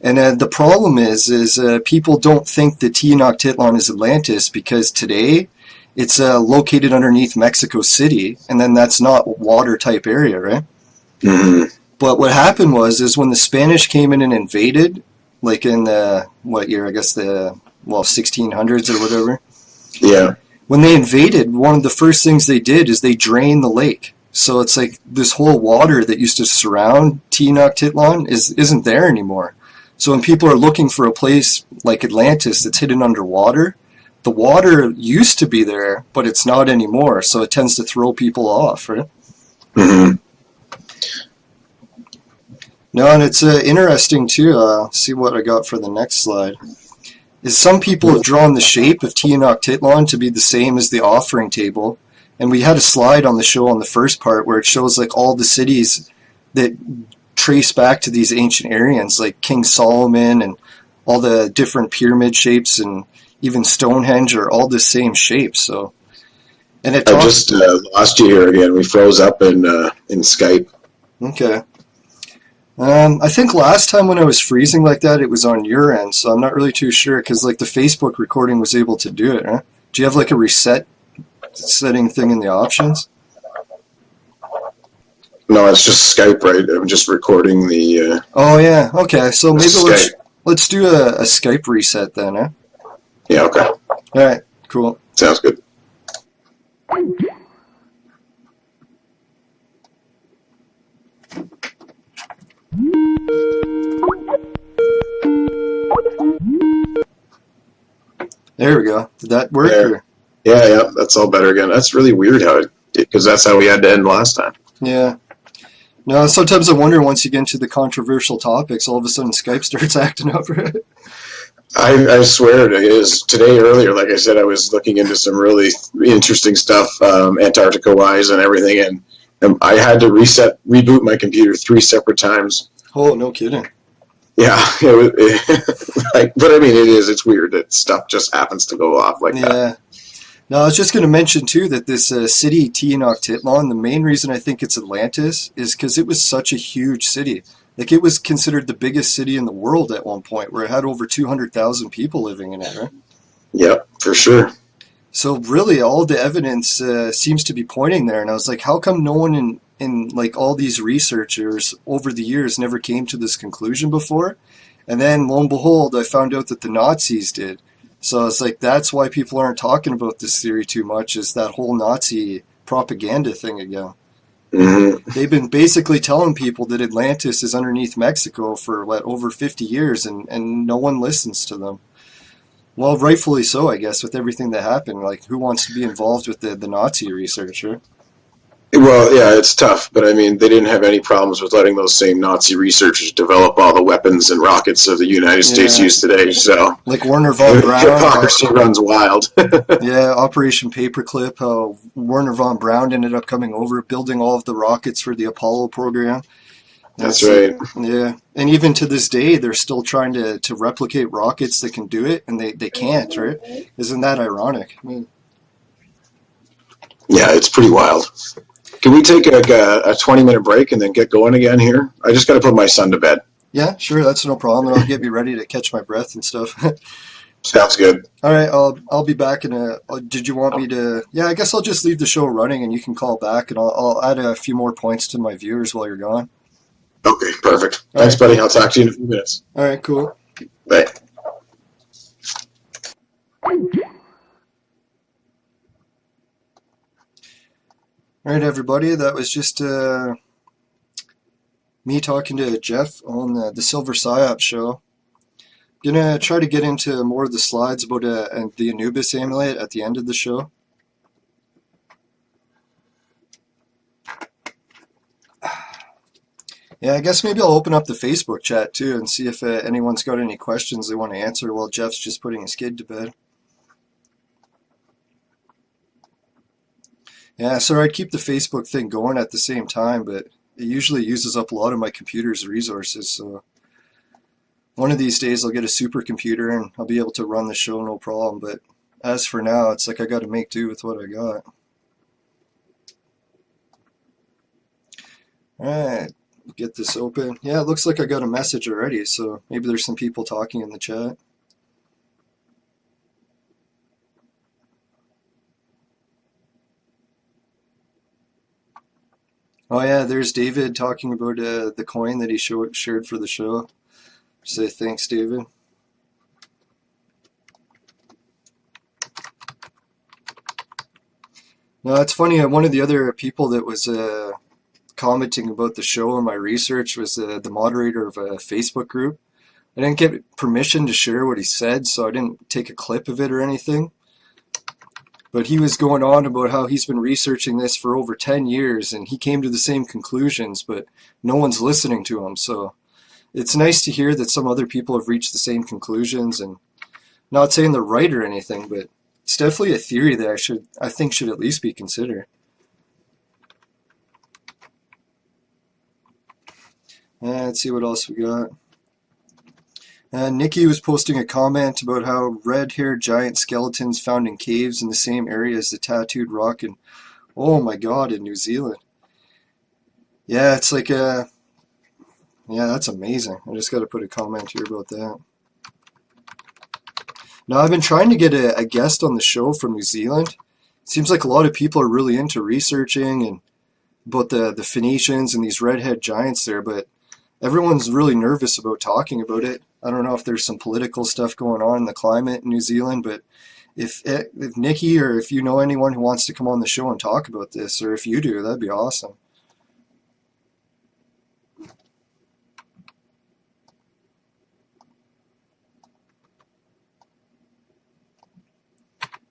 And the problem is people don't think that Tenochtitlan is Atlantis because today it's located underneath Mexico City, and then that's not water type area, right? Mm-hmm. But what happened is when the Spanish came in and invaded, like in the, what year, I guess 1600s or whatever. Yeah. When they invaded, one of the first things they did is they drained the lake. So it's like this whole water that used to surround Tenochtitlan isn't there anymore. So when people are looking for a place like Atlantis that's hidden underwater, the water used to be there, but it's not anymore. So it tends to throw people off, right? Mm-hmm. No, and it's interesting too. See what I got for the next slide. Is some people have drawn the shape of Tenochtitlan to be the same as the offering table, and we had a slide on the show on the first part where it shows like all the cities that trace back to these ancient Aryans, like King Solomon and all the different pyramid shapes, and even Stonehenge are all the same shape. So, and it I just lost you here again. We froze up in Skype. Okay. I think last time when I was freezing like that, it was on your end, so I'm not really too sure, because like the Facebook recording was able to do it, huh? Do you have like a reset setting thing in the options? No, it's just Skype, right? I'm just recording the... Oh, yeah. Okay, so maybe let's do a Skype reset then, huh? Yeah, okay. All right, cool. Sounds good. There we go. Did that work? Or? Yeah, that's all better again. That's really weird how it did, because that's how we had to end last time. Yeah. No, sometimes I wonder once you get into the controversial topics, all of a sudden Skype starts acting up. I swear it is. Today earlier, like I said, I was looking into some really interesting stuff, Antarctica-wise and everything, and I had to reboot my computer 3 separate times. Oh, no kidding. Yeah, but I mean, it's weird that stuff just happens to go off like that. Yeah. Now, I was just going to mention, too, that this city, Tenochtitlan, the main reason I think it's Atlantis is because it was such a huge city. Like, it was considered the biggest city in the world at one point, where it had over 200,000 people living in it, right? Yep, for sure. So, really, all the evidence seems to be pointing there. And I was like, how come no one in like, all these researchers over the years never came to this conclusion before? And then, lo and behold, I found out that the Nazis did. So it's like, that's why people aren't talking about this theory too much, is that whole Nazi propaganda thing again. Mm-hmm. They've been basically telling people that Atlantis is underneath Mexico for, over 50 years, and no one listens to them. Well, rightfully so, I guess, with everything that happened. Like, who wants to be involved with the Nazi researcher? Well, yeah, it's tough, but I mean, they didn't have any problems with letting those same Nazi researchers develop all the weapons and rockets of the United States use today, so... Like Werner von Braun. Hypocrisy runs wild. Yeah, Operation Paperclip, how Werner von Braun ended up coming over, building all of the rockets for the Apollo program. That's right. Yeah, and even to this day, they're still trying to replicate rockets that can do it, and they can't, right? Isn't that ironic? I mean, yeah, it's pretty wild. Can we take a 20-minute break and then get going again here? I just got to put my son to bed. Yeah, sure, that's no problem, and I'll get me ready to catch my breath and stuff. Sounds good. All right, I'll be back in a... Did you want me to... Yeah, I guess I'll just leave the show running, and you can call back, and I'll add a few more points to my viewers while you're gone. Okay, perfect. All Thanks, right. buddy. I'll talk to you in a few minutes. All right, cool. Bye. All right, everybody, that was just me talking to Jeff on the Silver Psyop show. I'm going to try to get into more of the slides about the Anubis amulet at the end of the show. Yeah, I guess maybe I'll open up the Facebook chat too and see if anyone's got any questions they want to answer while Jeff's just putting his kid to bed. Yeah, sorry, I'd keep the Facebook thing going at the same time, but it usually uses up a lot of my computer's resources, so one of these days I'll get a supercomputer and I'll be able to run the show no problem, but as for now, it's like I got to make do with what I got. Alright, get this open. Yeah, it looks like I got a message already, so maybe there's some people talking in the chat. Oh yeah, there's David talking about the coin that he shared for the show. Say thanks, David. No, it's funny. One of the other people that was commenting about the show and my research was the moderator of a Facebook group. I didn't get permission to share what he said, so I didn't take a clip of it or anything. But he was going on about how he's been researching this for over 10 years, and he came to the same conclusions, but no one's listening to him. So it's nice to hear that some other people have reached the same conclusions, and not saying they're right or anything, but it's definitely a theory that I think should at least be considered. Let's see what else we got. Nikki was posting a comment about how red-haired giant skeletons found in caves in the same area as the tattooed rock, and oh my god, in New Zealand. Yeah, it's like a... Yeah, that's amazing. I just got to put a comment here about that. Now, I've been trying to get a guest on the show from New Zealand. It seems like a lot of people are really into researching and about the Phoenicians and these redhead giants there, but everyone's really nervous about talking about it. I don't know if there's some political stuff going on in the climate in New Zealand, but if Nikki or if you know anyone who wants to come on the show and talk about this, or if you do, that'd be awesome.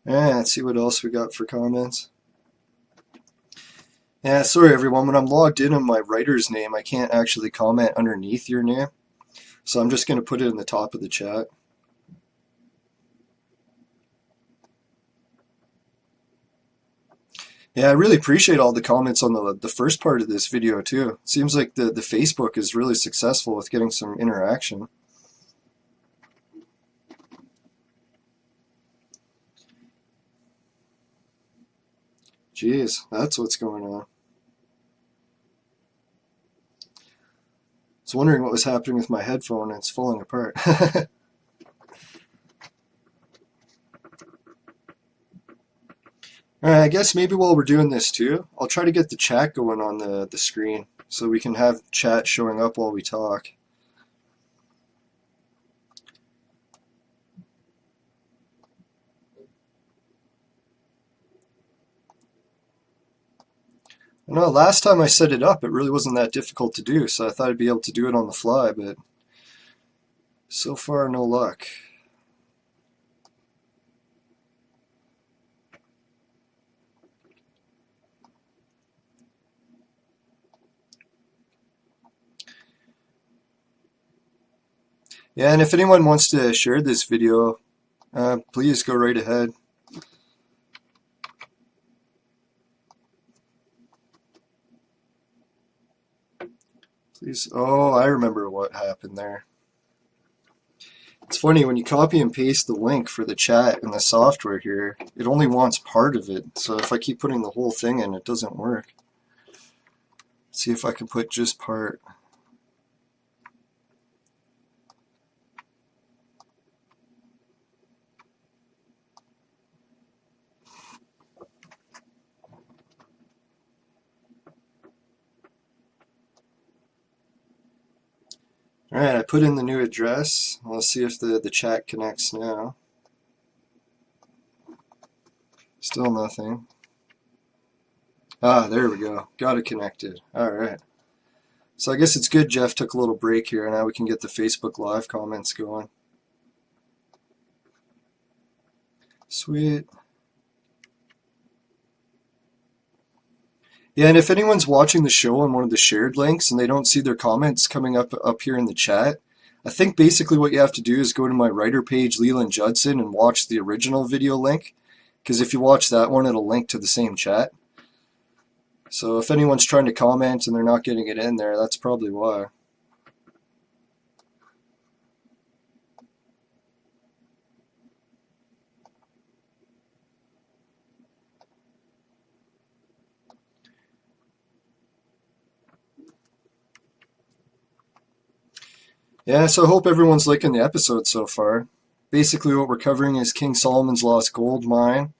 Let's see what else we got for comments. Yeah, sorry everyone, when I'm logged in on my writer's name, I can't actually comment underneath your name. So I'm just going to put it in the top of the chat. Yeah, I really appreciate all the comments on the first part of this video too. It seems like the Facebook is really successful with getting some interaction. Jeez, that's what's going on. I was wondering what was happening with my headphone, and it's falling apart. Alright, I guess maybe while we're doing this too, I'll try to get the chat going on the screen so we can have chat showing up while we talk. I know last time I set it up, it really wasn't that difficult to do, so I thought I'd be able to do it on the fly, but so far no luck. Yeah, and if anyone wants to share this video, please go right ahead. Please. Oh, I remember what happened there. It's funny, when you copy and paste the link for the chat in the software here, it only wants part of it. So if I keep putting the whole thing in, it doesn't work. Let's see if I can put just part. Alright, I put in the new address. Let's see if the chat connects now. Still nothing. Ah, there we go. Got it connected. Alright. So I guess it's good Jeff took a little break here. Now we can get the Facebook Live comments going. Sweet. Yeah, and if anyone's watching the show on one of the shared links and they don't see their comments coming up here in the chat, I think basically what you have to do is go to my writer page, Leland Judson, and watch the original video link. Because if you watch that one, it'll link to the same chat. So if anyone's trying to comment and they're not getting it in there, that's probably why. Yeah, so I hope everyone's liking the episode so far. Basically what we're covering is King Solomon's Lost Gold Mine,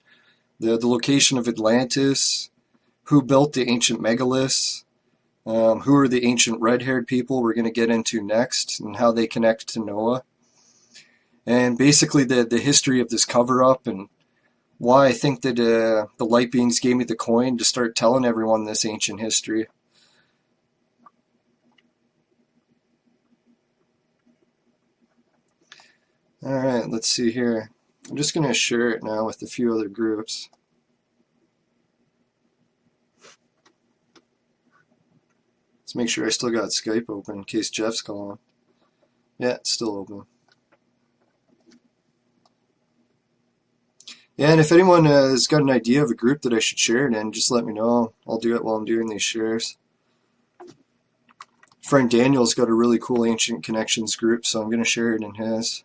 the location of Atlantis, who built the ancient megaliths, who are the ancient red-haired people we're going to get into next, and how they connect to Noah. And basically the history of this cover-up and why I think that the light beings gave me the coin to start telling everyone this ancient history. Alright, let's see here. I'm just going to share it now with a few other groups. Let's make sure I still got Skype open in case Jeff's calling. Yeah, it's still open. Yeah, and if anyone has got an idea of a group that I should share it in, just let me know. I'll do it while I'm doing these shares. Friend Daniel's got a really cool Ancient Connections group, so I'm going to share it in his.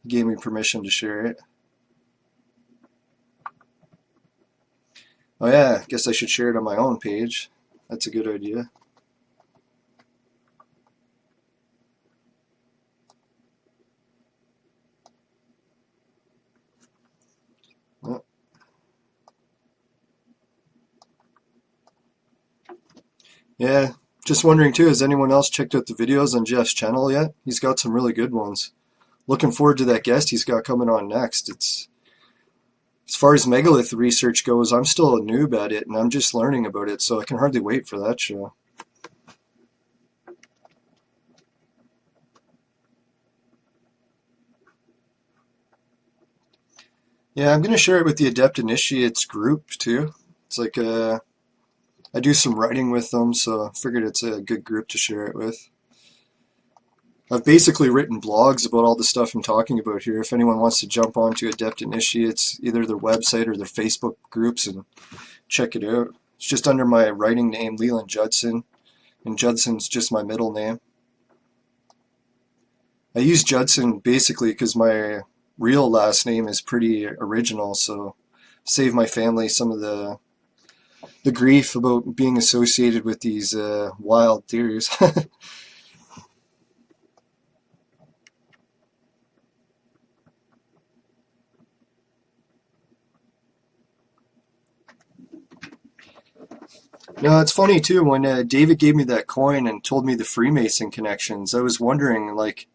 He gave me permission to share it. Oh yeah, I guess I should share it on my own page. That's a good idea. Oh. Yeah, just wondering too, has anyone else checked out the videos on Jeff's channel yet? He's got some really good ones. Looking forward to that guest he's got coming on next. It's as far as megalith research goes, I'm still a noob at it, and I'm just learning about it, so I can hardly wait for that show. Yeah, I'm going to share it with the Adept Initiates group too. It's like I do some writing with them, so I figured it's a good group to share it with. I've basically written blogs about all the stuff I'm talking about here. If anyone wants to jump onto Adept Initiates, either their website or their Facebook groups, and check it out. It's just under my writing name, Leland Judson, and Judson's just my middle name. I use Judson basically because my real last name is pretty original, so save my family some of the grief about being associated with these wild theories. No, it's funny too. When David gave me that coin and told me the Freemason connections, I was wondering, like,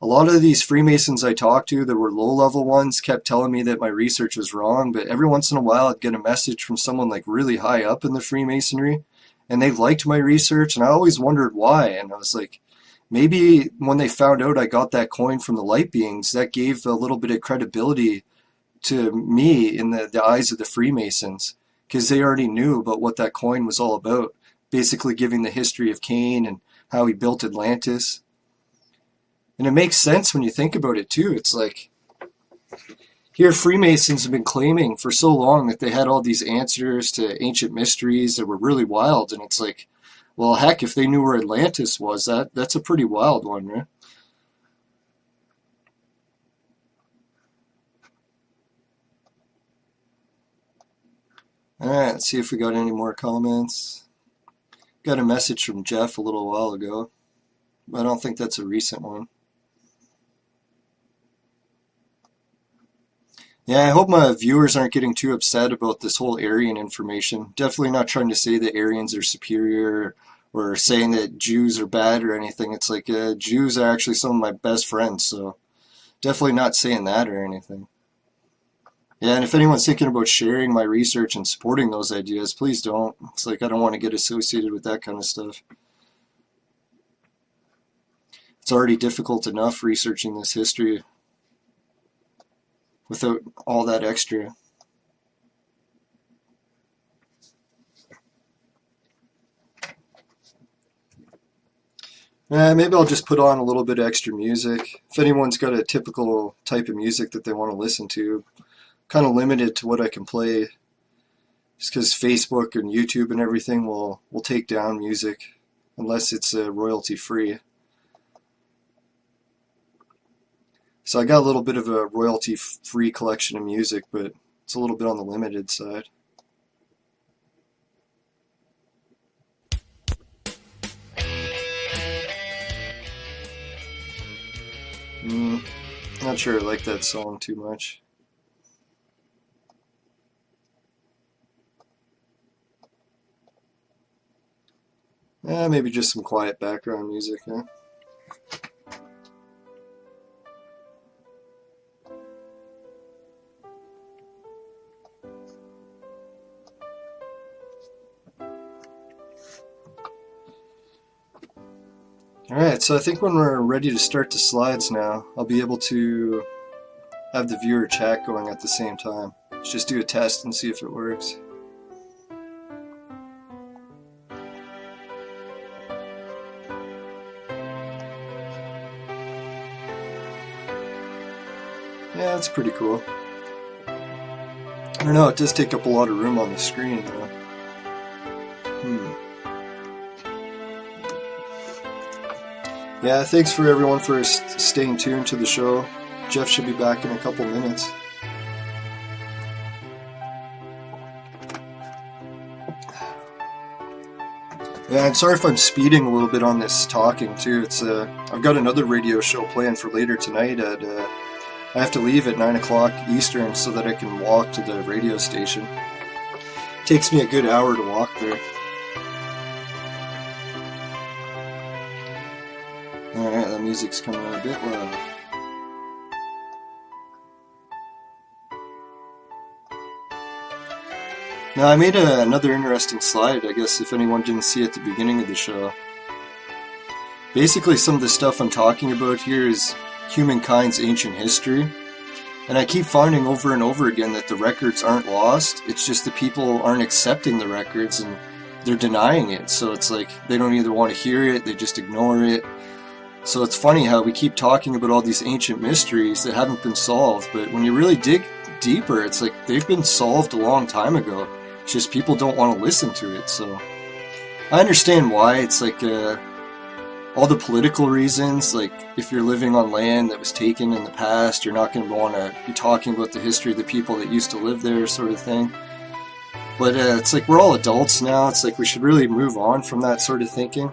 a lot of these Freemasons I talked to that were low-level ones kept telling me that my research was wrong, but every once in a while I'd get a message from someone like really high up in the Freemasonry, and they liked my research, and I always wondered why. And I was like, maybe when they found out I got that coin from the light beings, that gave a little bit of credibility to me in the eyes of the Freemasons, because they already knew about what that coin was all about, basically giving the history of Cain and how he built Atlantis. And it makes sense when you think about it too. It's like, here Freemasons have been claiming for so long that they had all these answers to ancient mysteries that were really wild, and it's like, well, heck, if they knew where Atlantis was, that's a pretty wild one, right? All right, let's see if we got any more comments. Got a message from Jeff a little while ago. I don't think that's a recent one. Yeah, I hope my viewers aren't getting too upset about this whole Aryan information. Definitely not trying to say that Aryans are superior or saying that Jews are bad or anything. It's like Jews are actually some of my best friends, so definitely not saying that or anything. Yeah, and if anyone's thinking about sharing my research and supporting those ideas, please don't. It's like I don't want to get associated with that kind of stuff. It's already difficult enough researching this history without all that extra. Maybe I'll just put on a little bit of extra music. If anyone's got a typical type of music that they want to listen to, kind of limited to what I can play, just because Facebook and YouTube and everything will take down music unless it's royalty free. So I got a little bit of a royalty free collection of music, but it's a little bit on the limited side. Not sure I like that song too much. Maybe just some quiet background music, huh? Alright, so I think when we're ready to start the slides now, I'll be able to have the viewer chat going at the same time. Let's just do a test and see if it works. Yeah, that's pretty cool. I don't know, it does take up a lot of room on the screen, though. Yeah, thanks for everyone for staying tuned to the show. Jeff should be back in a couple minutes. Yeah, I'm sorry if I'm speeding a little bit on this talking too. It's I've got another radio show planned for later tonight. I have to leave at 9 o'clock Eastern so that I can walk to the radio station. Takes me a good hour to walk there. Alright, the music's coming in a bit loud. Now, I made another interesting slide, I guess, if anyone didn't see at the beginning of the show. Basically, some of the stuff I'm talking about here is humankind's ancient history. And I keep finding over and over again that the records aren't lost. It's just the people aren't accepting the records and they're denying it. So it's like they don't either want to hear it, they just ignore it. So it's funny how we keep talking about all these ancient mysteries that haven't been solved. But when you really dig deeper, it's like they've been solved a long time ago. It's just people don't want to listen to it. So I understand why. It's like all the political reasons. Like if you're living on land that was taken in the past, you're not going to want to be talking about the history of the people that used to live there, sort of thing. But it's like we're all adults now. It's like we should really move on from that sort of thinking.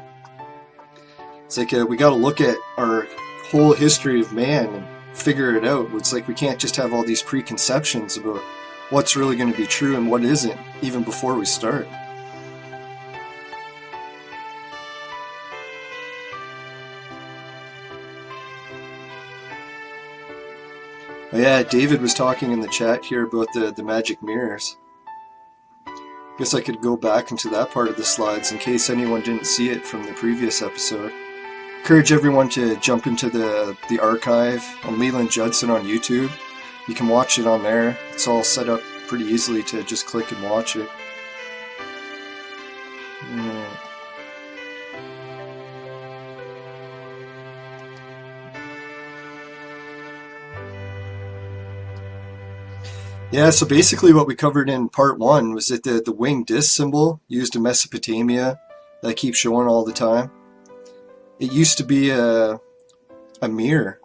It's like we got to look at our whole history of man and figure it out. It's like we can't just have all these preconceptions about what's really going to be true and what isn't, even before we start. Oh yeah, David was talking in the chat here about the magic mirrors. Guess I could go back into that part of the slides in case anyone didn't see it from the previous episode. Encourage everyone to jump into the archive on Leland Judson on YouTube. You can watch it on there. It's all set up pretty easily to just click and watch it. Yeah, so basically what we covered in part 1 was that the winged disc symbol used in Mesopotamia that I keep showing all the time. It used to be a mirror.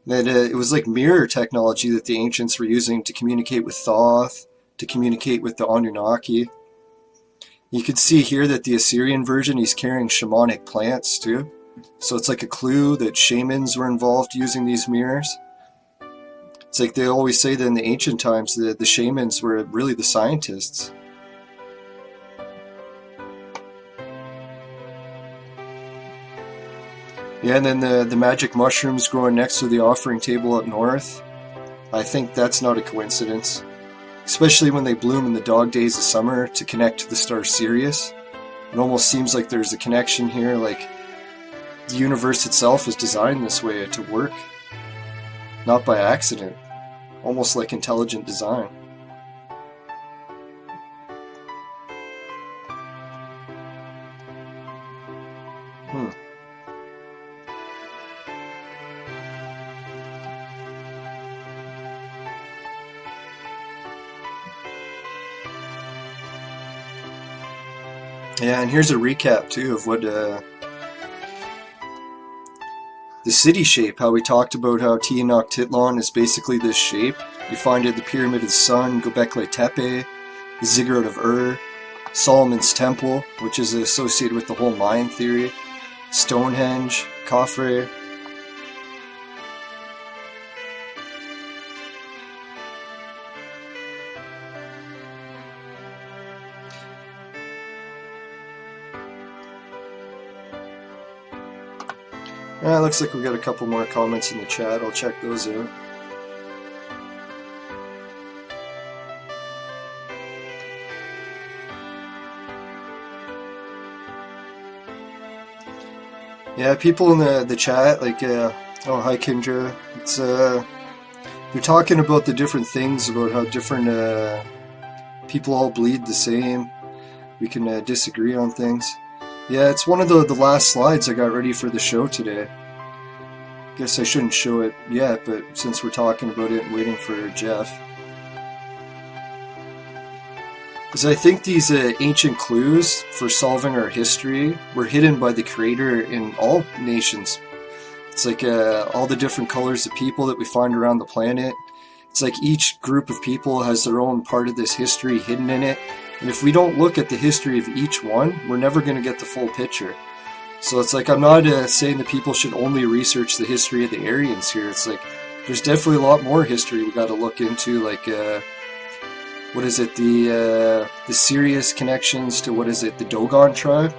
That it was like mirror technology that the ancients were using to communicate with Thoth, to communicate with the Anunnaki. You can see here that the Assyrian version, he's carrying shamanic plants too. So it's like a clue that shamans were involved using these mirrors. It's like they always say that in the ancient times the shamans were really the scientists. Yeah, and then the magic mushrooms growing next to the offering table up north. I think that's not a coincidence. Especially when they bloom in the dog days of summer to connect to the star Sirius. It almost seems like there's a connection here, like the universe itself is designed this way to work. Not by accident. Almost like intelligent design. Yeah, and here's a recap too of what the city shape, how we talked about how Tenochtitlan is basically this shape. You find it at the Pyramid of the Sun, Göbekli Tepe, the Ziggurat of Ur, Solomon's Temple, which is associated with the whole Mayan theory, Stonehenge, Khafre. Yeah, looks like we've got a couple more comments in the chat. I'll check those out. Yeah, people in the chat, like, oh, hi Kendra. It's, they're talking about the different things, about how different people all bleed the same. We can disagree on things. Yeah, it's one of the last slides I got ready for the show today. guess I shouldn't show it yet, but since we're talking about it and waiting for Jeff. Because I think these ancient clues for solving our history were hidden by the creator in all nations. It's like all the different colors of people that we find around the planet. It's like each group of people has their own part of this history hidden in it. And if we don't look at the history of each one, we're never going to get the full picture. So it's like, I'm not saying that people should only research the history of the Aryans here. It's like, there's definitely a lot more history we got to look into, like, what is it, the serious connections to, what is it, the Dogon tribe,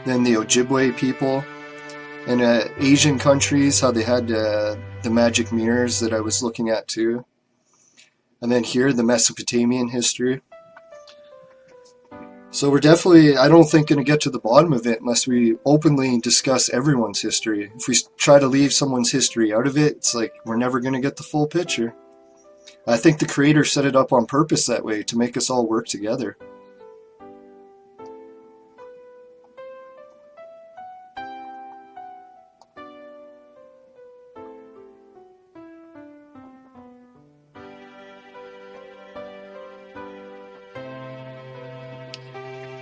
then the Ojibwe people, and Asian countries, how they had the magic mirrors that I was looking at too. And then here, the Mesopotamian history. So we're definitely, I don't think, going to get to the bottom of it unless we openly discuss everyone's history. If we try to leave someone's history out of it, it's like we're never going to get the full picture. I think the creator set it up on purpose that way, to make us all work together.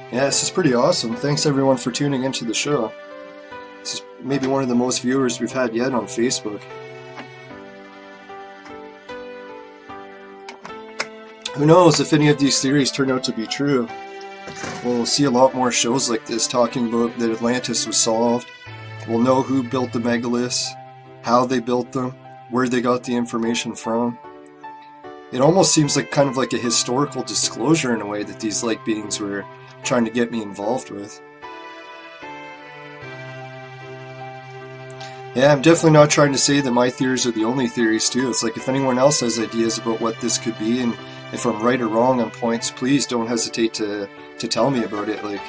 Yeah, this is pretty awesome. Thanks everyone for tuning into the show. This is maybe one of the most viewers we've had yet on Facebook. Who knows if any of these theories turn out to be true. We'll see a lot more shows like this talking about that Atlantis was solved. We'll know who built the megaliths, how they built them, where they got the information from. It almost seems like kind of like a historical disclosure in a way that these light beings were trying to get me involved with. Yeah, I'm definitely not trying to say that my theories are the only theories too. It's like if anyone else has ideas about what this could be, and if I'm right or wrong on points, please don't hesitate to tell me about it. Like,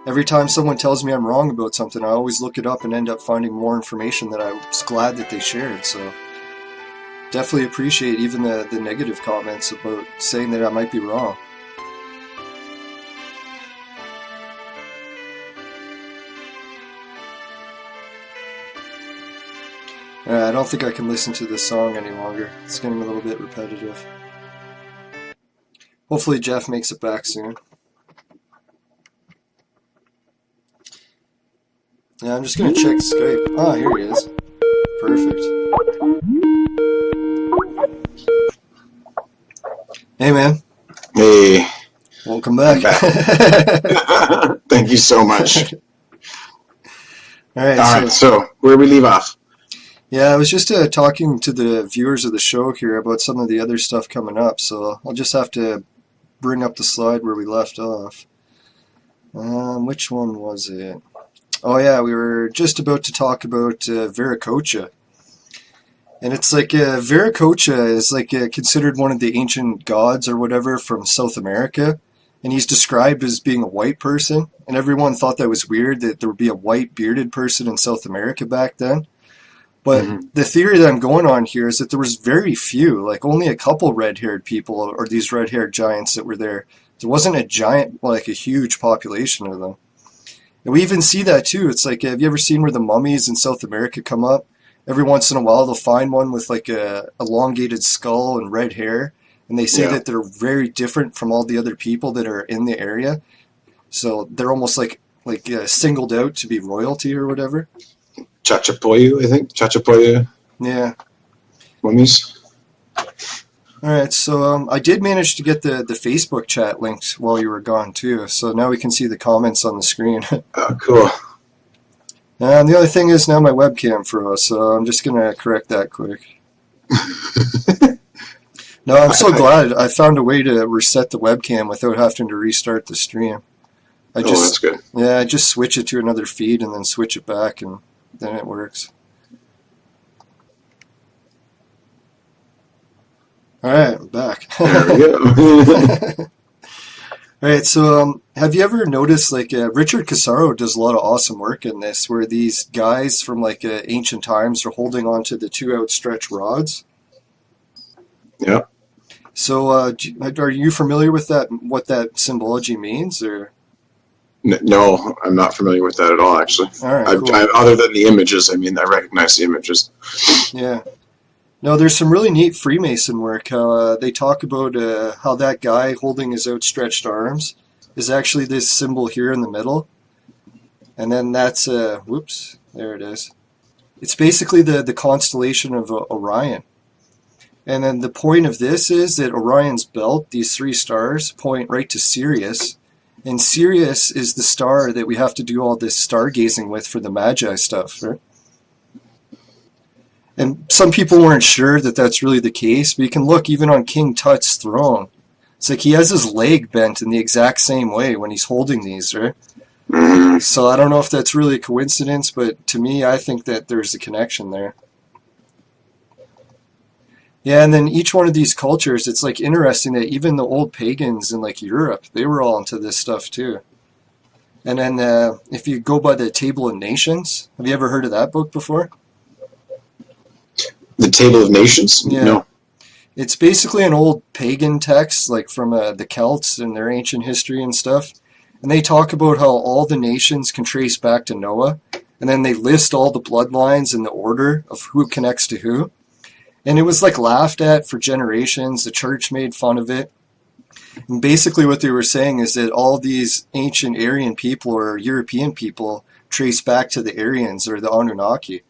every time someone tells me I'm wrong about something, I always look it up and end up finding more information that I was glad that they shared. So definitely appreciate even the negative comments about saying that I might be wrong. I don't think I can listen to this song any longer. It's getting a little bit repetitive. Hopefully Jeff makes it back soon. Yeah, I'm just going to check Skype. Ah, here he is. Perfect. Hey, man. Hey. Welcome back. Thank you so much. All right, so where we leave off? Yeah, I was just talking to the viewers of the show here about some of the other stuff coming up, so I'll just have to bring up the slide where we left off. Which one was it? Oh yeah, we were just about to talk about Viracocha. And it's like Viracocha is like considered one of the ancient gods or whatever from South America. And he's described as being a white person. And everyone thought that was weird that there would be a white bearded person in South America back then. But the theory that I'm going on here is that there was very few, like only a couple red-haired people or these red-haired giants that were there. There wasn't a giant, like a huge population of them. And we even see that too. It's like, have you ever seen where the mummies in South America come up? Every once in a while they'll find one with like a elongated skull and red hair. And they say that they're very different from all the other people that are in the area. So they're almost like singled out to be royalty or whatever. Chachapoyu, I think. Chachapoyu. Yeah. Mummies. Alright, so I did manage to get the Facebook chat linked while you were gone too. So now we can see the comments on the screen. Oh, cool. And the other thing is now my webcam froze, so I'm just going to correct that quick. No, I'm so glad I found a way to reset the webcam without having to restart the stream. That's good. Yeah, I just switch it to another feed and then switch it back, and then it works. Alright, I'm back. There we go. Alright, so have you ever noticed, like, Richard Casaro does a lot of awesome work in this, where these guys from, like, ancient times are holding on to the two outstretched rods? Yeah. So, are you familiar with that, what that symbology means, or? No, I'm not familiar with that at all, actually. All right, cool. Other than the images, I mean, I recognize the images. Yeah. No, there's some really neat Freemason work. How they talk about how that guy holding his outstretched arms is actually this symbol here in the middle. And then that's, whoops, there it is. It's basically the constellation of Orion. And then the point of this is that Orion's belt, these 3 stars, point right to Sirius. And Sirius is the star that we have to do all this stargazing with for the Magi stuff, right? And some people weren't sure that that's really the case, but you can look even on King Tut's throne. It's like he has his leg bent in the exact same way when he's holding these, right? So I don't know if that's really a coincidence, but to me, I think that there's a connection there. Yeah, and then each one of these cultures, it's like interesting that even the old pagans in like Europe, they were all into this stuff too. And then if you go by the Table of Nations, have you ever heard of that book before? The Table of Nations? Yeah. No. It's basically an old pagan text, like from the Celts and their ancient history and stuff. And they talk about how all the nations can trace back to Noah. And then they list all the bloodlines in the order of who connects to who. And it was like laughed at for generations. The church made fun of it. And basically what they were saying is that all these ancient Aryan people or European people trace back to the Aryans or the Anunnaki.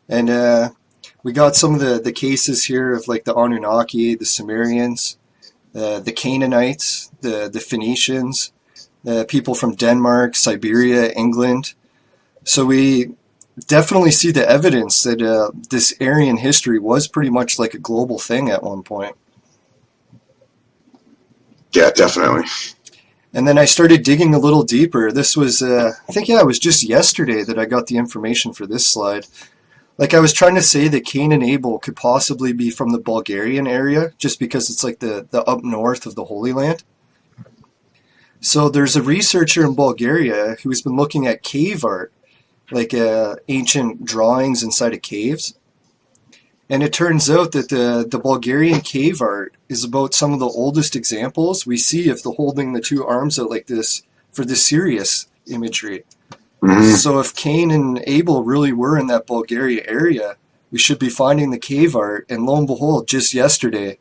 And we got some of the cases here of like the Anunnaki, the Sumerians, the Canaanites, the Phoenicians, the people from Denmark, Siberia, England. So we definitely see the evidence that this Aryan history was pretty much like a global thing at one point. Yeah, definitely. And then I started digging a little deeper. This was, I think, it was just yesterday that I got the information for this slide. Like I was trying to say that Cain and Abel could possibly be from the Bulgarian area, just because it's like the up north of the Holy Land. So there's a researcher in Bulgaria who's been looking at cave art, like ancient drawings inside of caves. And it turns out that the Bulgarian cave art is about some of the oldest examples we see of the holding the 2 arms out like this for the Sirius imagery. Mm-hmm. So if Cain and Abel really were in that Bulgaria area, we should be finding the cave art. And lo and behold, just yesterday,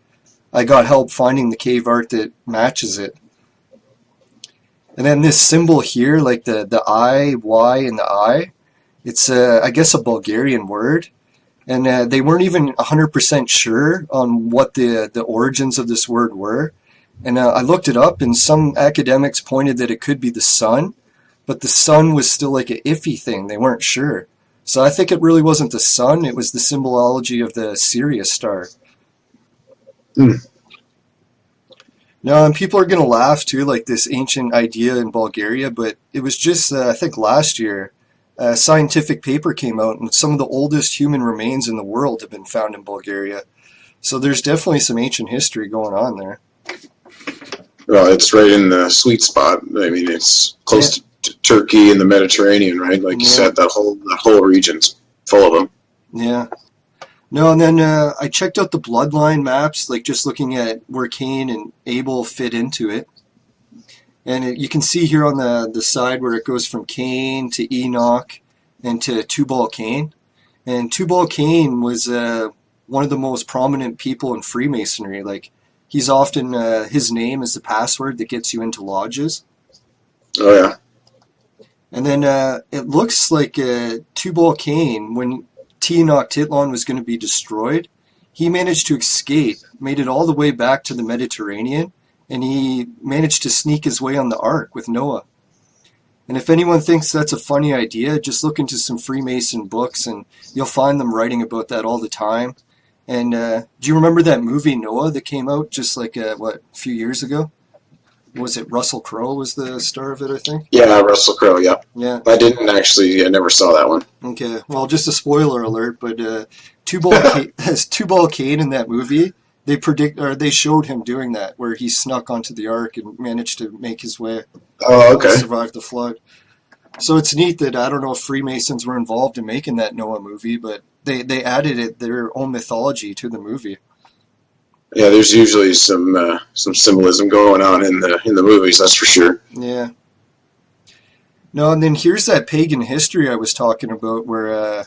I got help finding the cave art that matches it. And then this symbol here, like the I, Y, and the I, it's, I guess, a Bulgarian word. And they weren't even 100% sure on what the origins of this word were. And I looked it up, and some academics pointed that it could be the sun, but the sun was still like an iffy thing. They weren't sure. So I think it really wasn't the sun. It was the symbology of the Sirius star. No, and people are going to laugh too, like this ancient idea in Bulgaria, but it was just, I think last year, a scientific paper came out, and some of the oldest human remains in the world have been found in Bulgaria. So there's definitely some ancient history going on there. Well, it's right in the sweet spot. I mean, it's close to Turkey and the Mediterranean, right? Like you said, that whole region's full of them. Yeah. No, and then I checked out the bloodline maps, like just looking at where Cain and Abel fit into it. And you can see here on the side where it goes from Cain to Enoch and to Tubal-Cain. And Tubal-Cain was one of the most prominent people in Freemasonry. Like, he's often, his name is the password that gets you into lodges. Oh, yeah. And then it looks like Tubal-Cain, when Tenochtitlan was going to be destroyed, he managed to escape, made it all the way back to the Mediterranean, and he managed to sneak his way on the Ark with Noah. And if anyone thinks that's a funny idea, just look into some Freemason books, and you'll find them writing about that all the time. And do you remember that movie Noah that came out just like, a few years ago? Was it Russell Crowe was the star of it, I think? Yeah, Russell Crowe, yeah. Yeah. I never saw that one. Okay, well, just a spoiler alert, but Tubal-Cain in that movie, they showed him doing that, where he snuck onto the Ark and managed to make his way. Oh, okay. Survive the flood. So it's neat that, I don't know if Freemasons were involved in making that Noah movie, but they added their own mythology to the movie. Yeah, there's usually some symbolism going on in the movies, that's for sure. Yeah. No, and then here's that pagan history I was talking about, where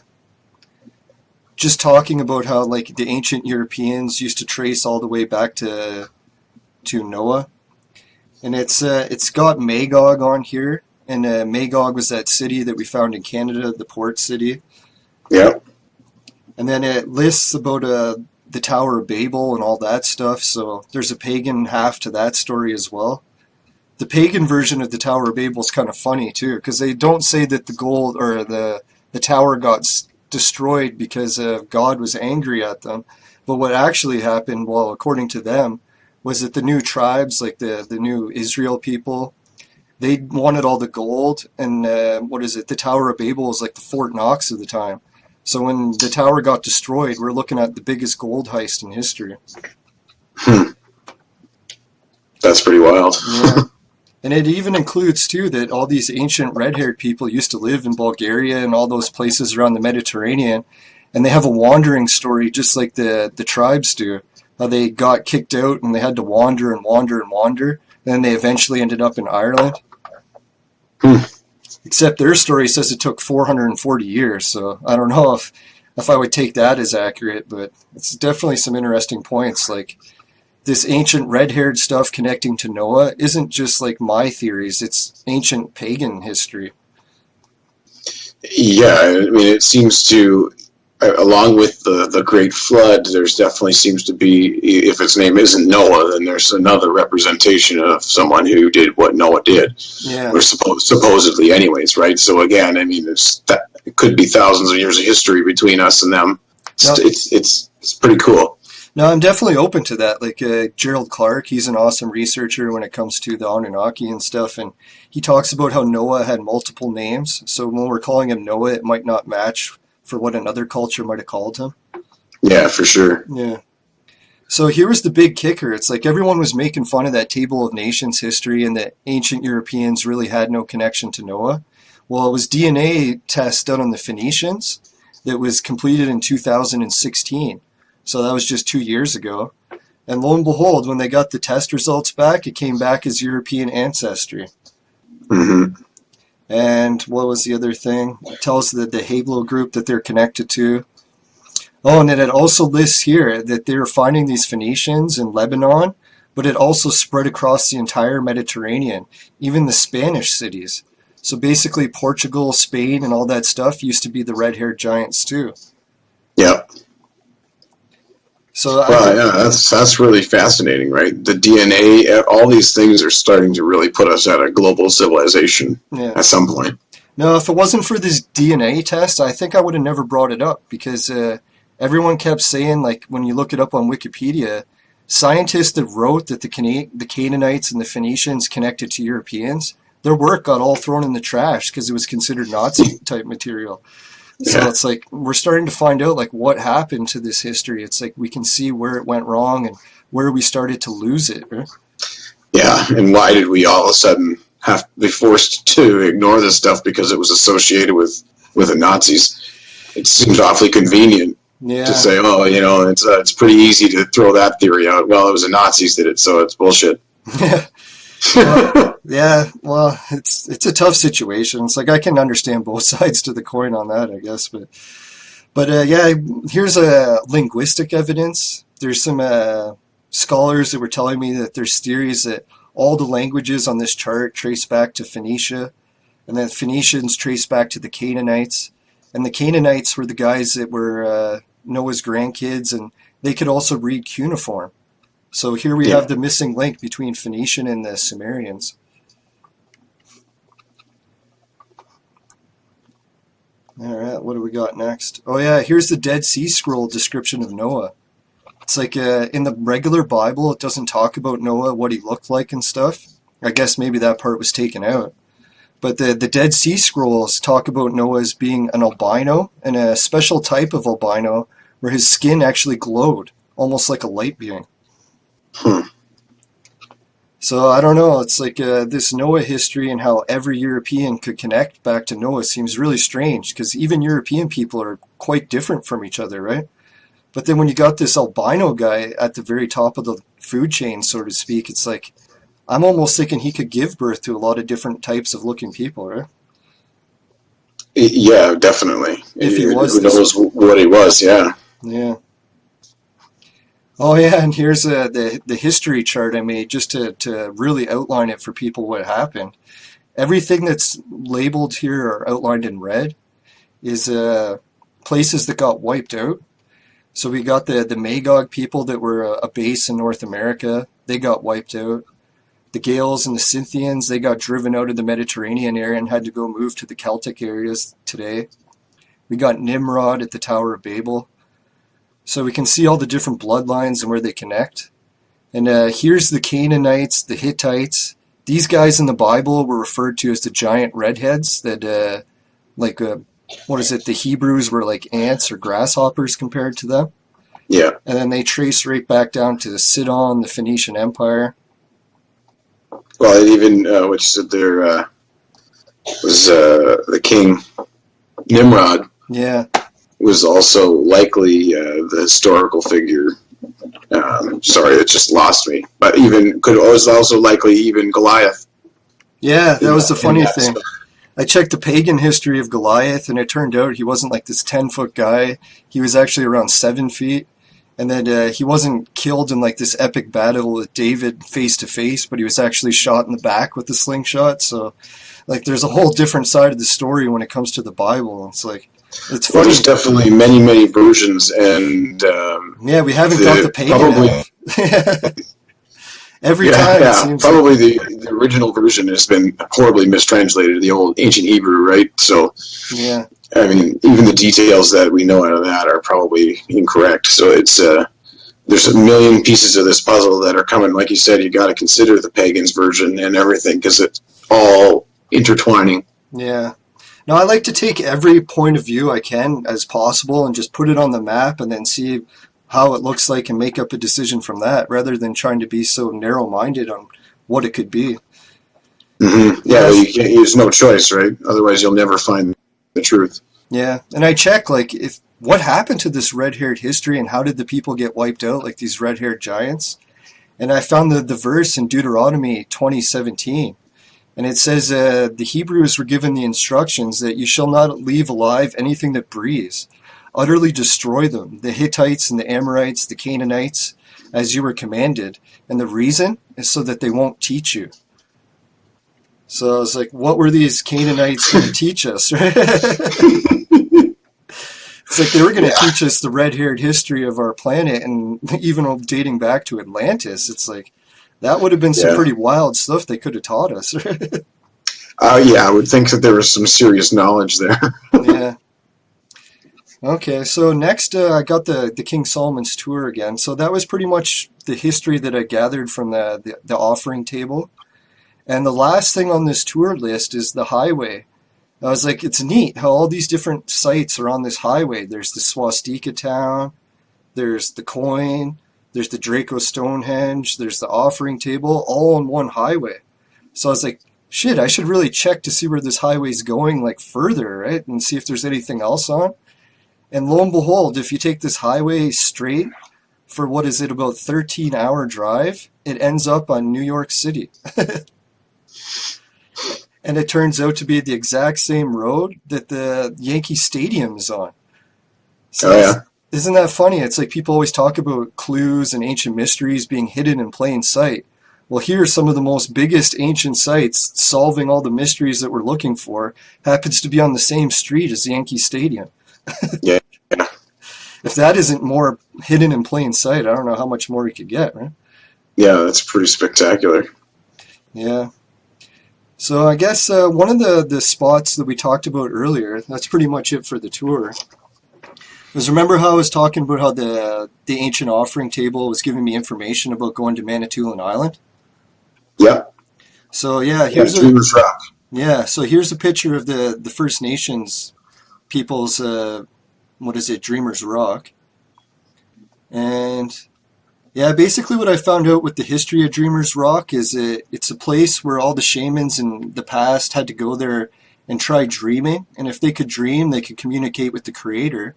just talking about how like the ancient Europeans used to trace all the way back to Noah, and it's got Magog on here, and Magog was that city that we found in Canada, the port city. Yeah. And then it lists about the Tower of Babel and all that stuff. So there's a pagan half to that story as well. The pagan version of the Tower of Babel is kind of funny too, because they don't say that the gold or the tower got destroyed because God was angry at them. But what actually happened, well, according to them, was that the new tribes, like the new Israel people, they wanted all the gold, and the Tower of Babel was like the Fort Knox of the time. So when the tower got destroyed, we're looking at the biggest gold heist in history. That's pretty wild. Yeah. And it even includes, too, that all these ancient red-haired people used to live in Bulgaria and all those places around the Mediterranean, and they have a wandering story just like the tribes do. How they got kicked out and they had to wander and wander and wander, and then they eventually ended up in Ireland. Except their story says it took 440 years, so I don't know if I would take that as accurate, but it's definitely some interesting points. Like, this ancient red-haired stuff connecting to Noah isn't just like my theories, it's ancient pagan history. Yeah, I mean, it seems to, along with the Great Flood, there's definitely seems to be, if its name isn't Noah, then there's another representation of someone who did what Noah did. Yeah. Or supposedly anyways, right? So again, I mean, it could be thousands of years of history between us and them. It's pretty cool. No, I'm definitely open to that. Like Gerald Clark, he's an awesome researcher when it comes to the Anunnaki and stuff, and he talks about how Noah had multiple names. So when we're calling him Noah, it might not match for what another culture might have called him. Yeah, for sure. Yeah. So here was the big kicker. It's like everyone was making fun of that Table of Nations history and that ancient Europeans really had no connection to Noah. Well, it was DNA tests done on the Phoenicians that was completed in 2016. So that was just 2 years ago. And lo and behold, when they got the test results back, it came back as European ancestry. Mm-hmm. And what was the other thing? It tells the Halo group that they're connected to. Oh, and then it also lists here that they're finding these Phoenicians in Lebanon, but it also spread across the entire Mediterranean, even the Spanish cities. So basically Portugal, Spain, and all that stuff used to be the red-haired giants too. Yep. So yeah, that's really fascinating, right? The DNA, all these things are starting to really put us at a global civilization at some point. No, if it wasn't for this DNA test, I think I would have never brought it up, because everyone kept saying, like, when you look it up on Wikipedia, scientists that wrote that the Canaanites and the Phoenicians connected to Europeans, their work got all thrown in the trash because it was considered Nazi-type material. So it's like we're starting to find out like what happened to this history. It's like we can see where it went wrong and where we started to lose it. Right? Yeah, and why did we all of a sudden have to be forced to ignore this stuff because it was associated with the Nazis? It seems awfully convenient to say, oh, you know, it's pretty easy to throw that theory out. Well, it was the Nazis did it, so it's bullshit. Well, it's a tough situation. It's like I can understand both sides to the coin on that, I guess. But here's a linguistic evidence. There's some scholars that were telling me that there's theories that all the languages on this chart trace back to Phoenicia, and that Phoenicians trace back to the Canaanites, and the Canaanites were the guys that were Noah's grandkids, and they could also read cuneiform. So here we have the missing link between Phoenician and the Sumerians. All right, what do we got next? Oh yeah, here's the Dead Sea Scroll description of Noah. It's like in the regular Bible, it doesn't talk about Noah, what he looked like and stuff. I guess maybe that part was taken out. But the Dead Sea Scrolls talk about Noah as being an albino, and a special type of albino where his skin actually glowed, almost like a light being. So I don't know, it's like this Noah history and how every European could connect back to Noah seems really strange, because even European people are quite different from each other, right? But then when you got this albino guy at the very top of the food chain, so to speak, it's like I'm almost thinking he could give birth to a lot of different types of looking people, right? Yeah, definitely. If he was Who knows what he was? Yeah. Yeah. Oh yeah, and here's the history chart I made just to really outline it for people what happened. Everything that's labeled here or outlined in red is places that got wiped out. So we got the Magog people that were a base in North America. They got wiped out. The Gaels and the Scythians, they got driven out of the Mediterranean area and had to go move to the Celtic areas today. We got Nimrod at the Tower of Babel. So we can see all the different bloodlines and where they connect. And here's the Canaanites, the Hittites. These guys in the Bible were referred to as the giant redheads that, what is it, the Hebrews were like ants or grasshoppers compared to them. Yeah. And then they trace right back down to Sidon, the Phoenician Empire. Well, it even, which said there was the king Nimrod. Yeah. Was also likely the historical figure. Sorry, it just lost me. But was also likely even Goliath. Yeah, that was the funny thing. I checked the pagan history of Goliath, and it turned out he wasn't like this 10-foot guy. He was actually around 7 feet. And then he wasn't killed in like this epic battle with David face to face, but he was actually shot in the back with a slingshot. So, like, there's a whole different side of the story when it comes to the Bible. It's like, it's funny. Well, there's definitely many versions, and yeah, we haven't got the pagan. Probably. Every time. Yeah, it seems probably the original version has been horribly mistranslated, the old ancient Hebrew, right? So, yeah. I mean, even the details that we know out of that are probably incorrect. So it's there's a million pieces of this puzzle that are coming. Like you said, you got to consider the pagans version and everything because it's all intertwining. Yeah. Now, I like to take every point of view I can as possible and just put it on the map and then see how it looks like and make up a decision from that rather than trying to be so narrow-minded on what it could be. Mm-hmm. Yeah, there's no choice, right? Otherwise, you'll never find the truth. Yeah, and I check, like, if what happened to this red-haired history and how did the people get wiped out, like these red-haired giants? And I found the verse in Deuteronomy 20:17. And it says, the Hebrews were given the instructions that you shall not leave alive anything that breathes. Utterly destroy them, the Hittites and the Amorites, the Canaanites, as you were commanded. And the reason is so that they won't teach you. So I was like, what were these Canaanites going to teach us? It's like they were going to teach us the red-haired history of our planet, and even dating back to Atlantis, it's like, that would have been some pretty wild stuff they could have taught us. Yeah, I would think that there was some serious knowledge there. Yeah. Okay, so next I got the King Solomon's Tour again. So that was pretty much the history that I gathered from the offering table. And the last thing on this tour list is the highway. I was like, it's neat how all these different sites are on this highway. There's the Swastika Town, there's the coin, there's the Draco Stonehenge, there's the offering table, all on one highway. So I was like, shit, I should really check to see where this highway's going, like, further, right? And see if there's anything else on. And lo and behold, if you take this highway straight for, what is it, about 13-hour drive, it ends up on New York City. And it turns out to be the exact same road that the Yankee Stadium is on. So isn't that funny? It's like people always talk about clues and ancient mysteries being hidden in plain sight. Well, here are some of the most biggest ancient sites solving all the mysteries that we're looking for. Happens to be on the same street as Yankee Stadium. Yeah. If that isn't more hidden in plain sight, I don't know how much more you could get, right? Yeah, that's pretty spectacular. Yeah. So I guess one of the spots that we talked about earlier, that's pretty much it for the tour. Was remember how I was talking about how the ancient offering table was giving me information about going to Manitoulin Island? Yeah. So yeah, here's Dreamers Rock. Yeah, so here's a picture of the First Nations people's Dreamers Rock. And yeah, basically what I found out with the history of Dreamers Rock is it's a place where all the shamans in the past had to go there and try dreaming. And if they could dream, they could communicate with the creator.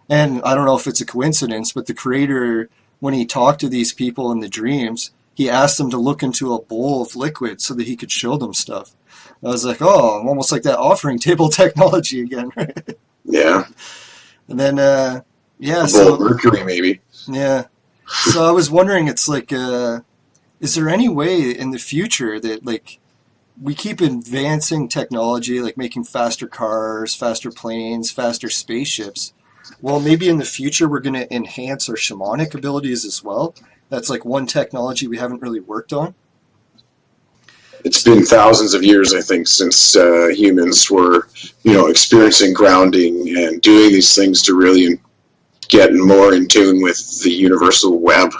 And I don't know if it's a coincidence, but the creator, when he talked to these people in the dreams, he asked them to look into a bowl of liquid so that he could show them stuff. I was like, oh, almost like that offering table technology again, right? Yeah. And then, yeah, A so, bolt mercury, maybe. yeah. So I was wondering, it's like, is there any way in the future that, like, we keep advancing technology, like making faster cars, faster planes, faster spaceships? Well, maybe in the future we're going to enhance our shamanic abilities as well. That's like one technology we haven't really worked on. It's been thousands of years, I think, since humans were, experiencing grounding and doing these things to really get more in tune with the universal web.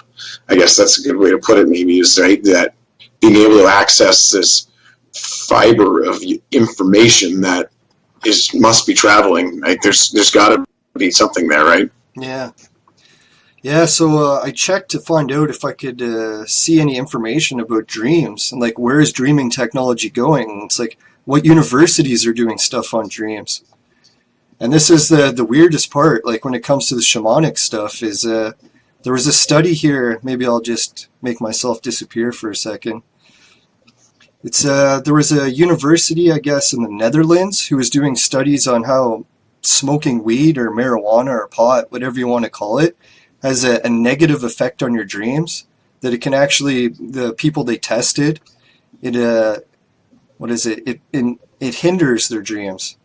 I guess that's a good way to put it, maybe, is right, that being able to access this fiber of information that must be traveling. Like there's got to be something there, right? Yeah. Yeah, so I checked to find out if I could see any information about dreams and like where is dreaming technology going. It's like what universities are doing stuff on dreams. And this is the weirdest part, like when it comes to the shamanic stuff, is there was a study here. Maybe I'll just make myself disappear for a second. It's there was a university, I guess, in the Netherlands who was doing studies on how smoking weed or marijuana or pot, whatever you want to call it, has a negative effect on your dreams. That it can actually, the people they tested, it hinders their dreams.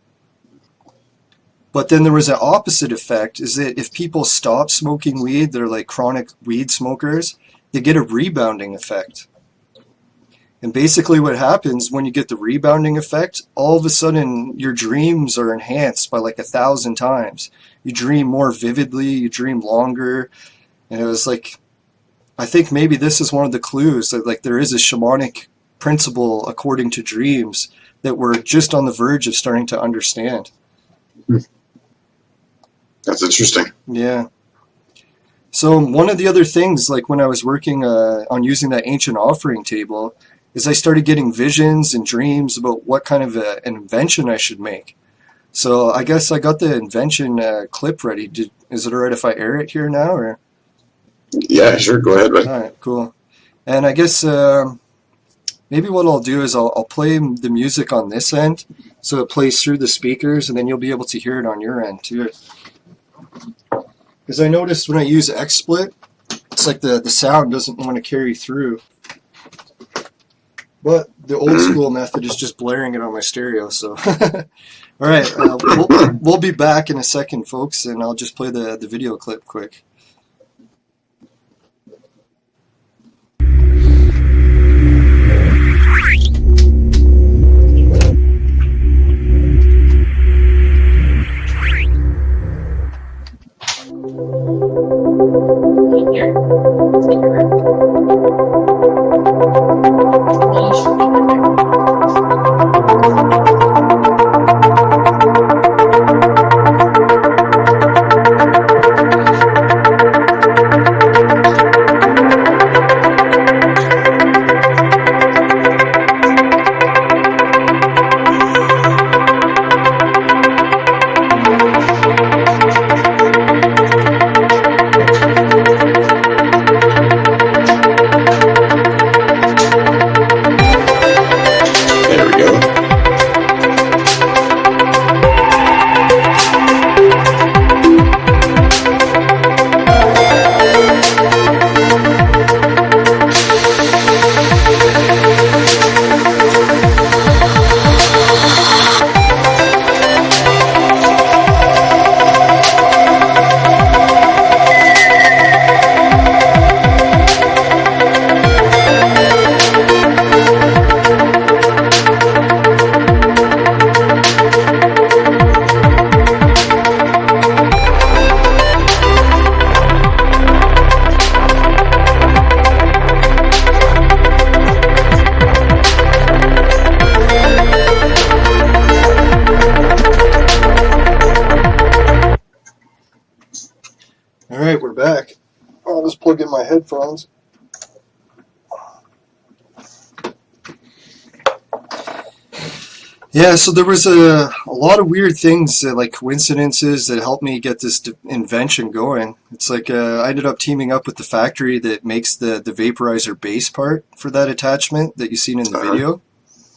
But then there was an opposite effect, is that if people stop smoking weed, they're like chronic weed smokers, they get a rebounding effect. And basically what happens when you get the rebounding effect, all of a sudden your dreams are enhanced by like 1,000 times. You dream more vividly, you dream longer. And it was like, I think maybe this is one of the clues that like there is a shamanic principle according to dreams that we're just on the verge of starting to understand. That's interesting. Yeah. So one of the other things, like when I was working on using that ancient offering table, is I started getting visions and dreams about what kind of an invention I should make. So I guess I got the invention clip ready. Is it alright if I air it here now? Or? Yeah, sure. Go ahead, bud. Alright, cool. And I guess maybe what I'll do is I'll play the music on this end, so it plays through the speakers, and then you'll be able to hear it on your end too. Because I noticed when I use XSplit, it's like the sound doesn't want to carry through. But the old school method is just blaring it on my stereo. So, all right, we'll be back in a second, folks, and I'll just play the video clip quick. Alright, we're back. I'll just plug in my headphones. Yeah, so there was a lot of weird things, like coincidences, that helped me get this invention going. It's like I ended up teaming up with the factory that makes the vaporizer base part for that attachment that you've seen in the video.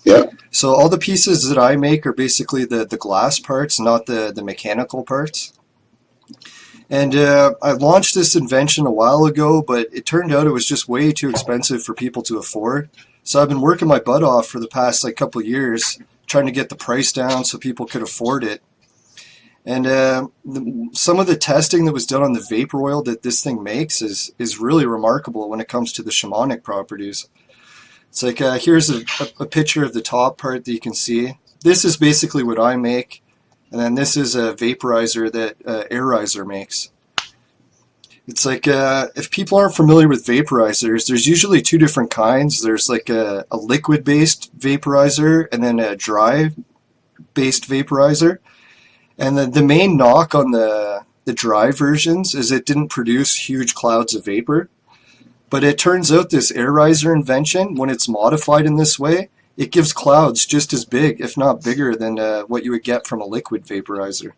Yeah. So all the pieces that I make are basically the glass parts, not the mechanical parts. And I launched this invention a while ago, but it turned out it was just way too expensive for people to afford. So I've been working my butt off for the past like couple years, trying to get the price down so people could afford it. And some of the testing that was done on the vapor oil that this thing makes is really remarkable when it comes to the shamanic properties. It's like, here's a picture of the top part that you can see. This is basically what I make. And then this is a vaporizer that Airizer makes. It's like, if people aren't familiar with vaporizers, there's usually two different kinds. There's like a liquid-based vaporizer and then a dry-based vaporizer. And the main knock on the dry versions is it didn't produce huge clouds of vapor. But it turns out this Airizer invention, when it's modified in this way, it gives clouds just as big, if not bigger, than what you would get from a liquid vaporizer.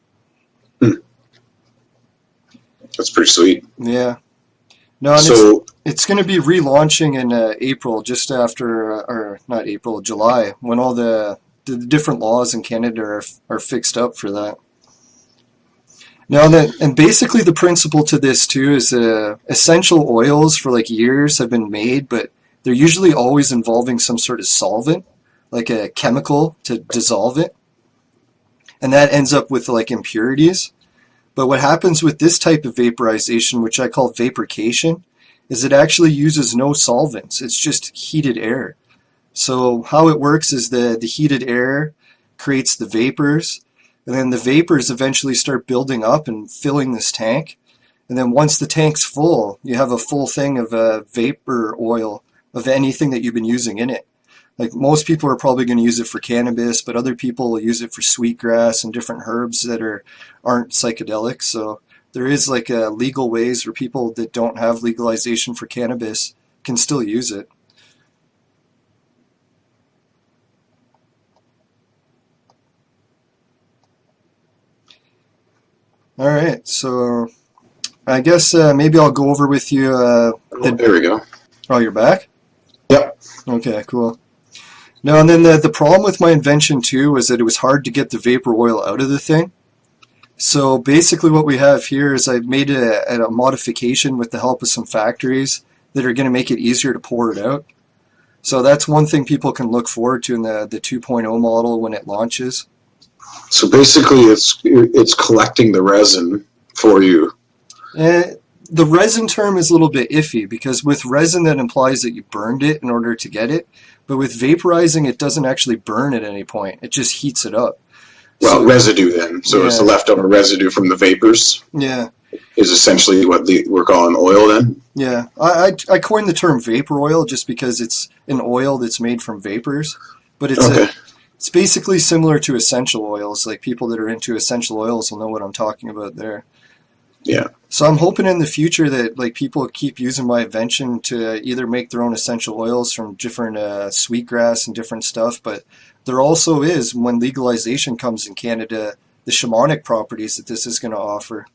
That's pretty sweet. Yeah. No, and so it's going to be relaunching in April, just after, or not April, July, when all the different laws in Canada are fixed up for that. Now, and basically the principle to this too is essential oils for like years have been made, but they're usually always involving some sort of solvent, like a chemical to dissolve it. And that ends up with like impurities. But what happens with this type of vaporization, which I call vaporcation, is it actually uses no solvents. It's just heated air. So how it works is the heated air creates the vapors, and then the vapors eventually start building up and filling this tank. And then once the tank's full, you have a full thing of vapor oil of anything that you've been using in it. Like most people are probably going to use it for cannabis, but other people will use it for sweetgrass and different herbs that aren't psychedelics. So there is like legal ways where people that don't have legalization for cannabis can still use it. All right, so I guess maybe I'll go over with you. There we go. Oh, you're back? Yep. Okay, cool. No, and then the problem with my invention too was that it was hard to get the vapor oil out of the thing. So basically what we have here is I've made a modification with the help of some factories that are going to make it easier to pour it out. So that's one thing people can look forward to in the 2.0 model when it launches. So basically it's collecting the resin for you. The resin term is a little bit iffy because with resin that implies that you burned it in order to get it, but with vaporizing it doesn't actually burn at any point. It just heats it up. Well, so, residue then. So yeah. It's the leftover residue from the vapors. Yeah. Is essentially what we're calling oil then? Yeah. I coined the term vapor oil just because it's an oil that's made from vapors, but it's basically similar to essential oils. Like people that are into essential oils will know what I'm talking about there. Yeah. So I'm hoping in the future that like people keep using my invention to either make their own essential oils from different sweetgrass and different stuff, but there also is, when legalization comes in Canada, the shamanic properties that this is going to offer.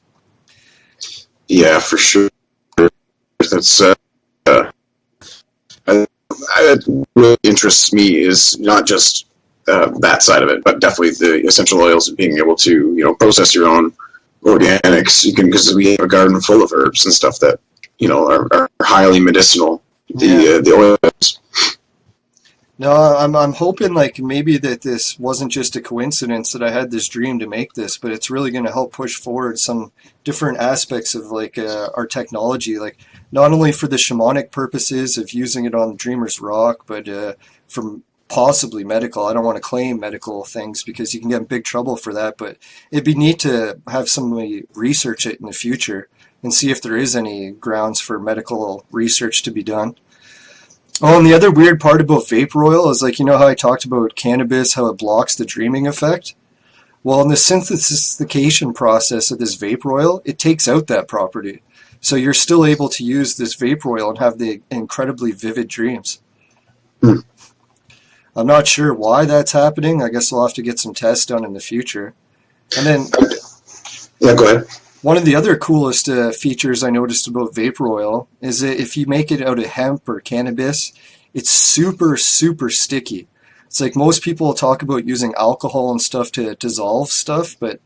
Yeah, for sure. That's what really interests me is not just that side of it, but definitely the essential oils and being able to process your own organics. You can, because we have a garden full of herbs and stuff that are highly medicinal. The oils. No, I'm hoping like maybe that this wasn't just a coincidence that I had this dream to make this, but it's really going to help push forward some different aspects of like our technology, like not only for the shamanic purposes of using it on Dreamer's Rock, but from possibly medical. I don't want to claim medical things because you can get in big trouble for that, but it'd be neat to have somebody research it in the future and see if there is any grounds for medical research to be done. Oh, and the other weird part about vapor oil is like, how I talked about cannabis, how it blocks the dreaming effect? Well, in the synthesification process of this vapor oil, it takes out that property. So you're still able to use this vapor oil and have the incredibly vivid dreams. I'm not sure why that's happening. I guess we'll have to get some tests done in the future. And then, yeah, go ahead. One of the other coolest features I noticed about vapor oil is that if you make it out of hemp or cannabis, it's super, super sticky. It's like most people will talk about using alcohol and stuff to dissolve stuff, but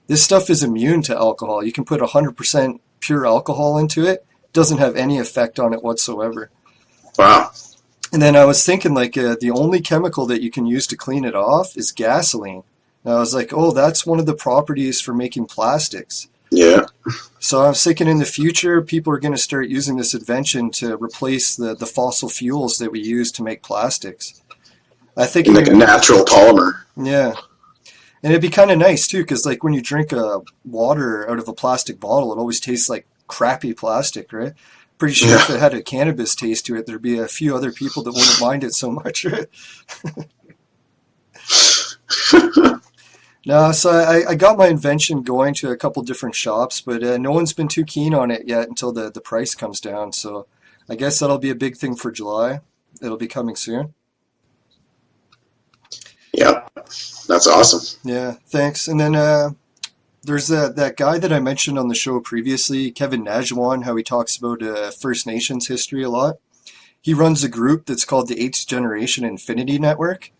this stuff is immune to alcohol. You can put 100% pure alcohol into it. It doesn't have any effect on it whatsoever. Wow. And then I was thinking, like, the only chemical that you can use to clean it off is gasoline. And I was like, oh, that's one of the properties for making plastics. Yeah. So I was thinking in the future, people are going to start using this invention to replace the fossil fuels that we use to make plastics. I think like a natural polymer. Yeah. And it'd be kind of nice, too, because, like, when you drink water out of a plastic bottle, it always tastes like crappy plastic, right? Pretty sure if it had a cannabis taste to it, there'd be a few other people that wouldn't mind it so much, right? No, so I got my invention going to a couple different shops, but no one's been too keen on it yet until the price comes down. So I guess that'll be a big thing for July. It'll be coming soon. Yep, that's awesome. Yeah, thanks. And then there's that guy that I mentioned on the show previously, Kevin Najwan, how he talks about First Nations history a lot. He runs a group that's called the Eighth Generation Infinity Network.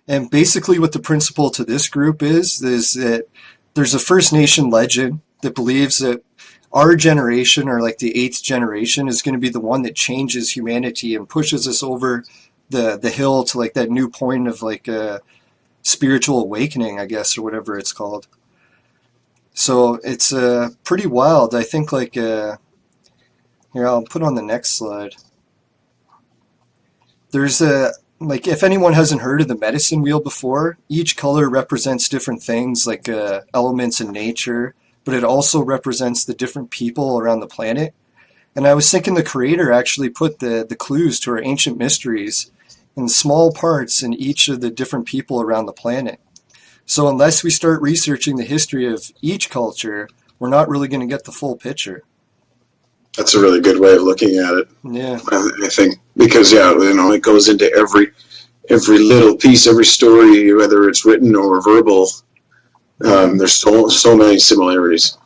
And basically what the principle to this group is that there's a First Nation legend that believes that our generation, or like the eighth generation, is going to be the one that changes humanity and pushes us over the hill to like that new point of like spiritual awakening, I guess, or whatever it's called. So it's pretty wild. I think like, here, I'll put on the next slide. There's like, if anyone hasn't heard of the medicine wheel before, each color represents different things, like elements in nature, but it also represents the different people around the planet. And I was thinking the creator actually put the clues to our ancient mysteries in small parts in each of the different people around the planet. So unless we start researching the history of each culture, we're not really going to get the full picture. That's a really good way of looking at it. Yeah. I think because it goes into every little piece, every story, whether it's written or verbal. There's so many similarities.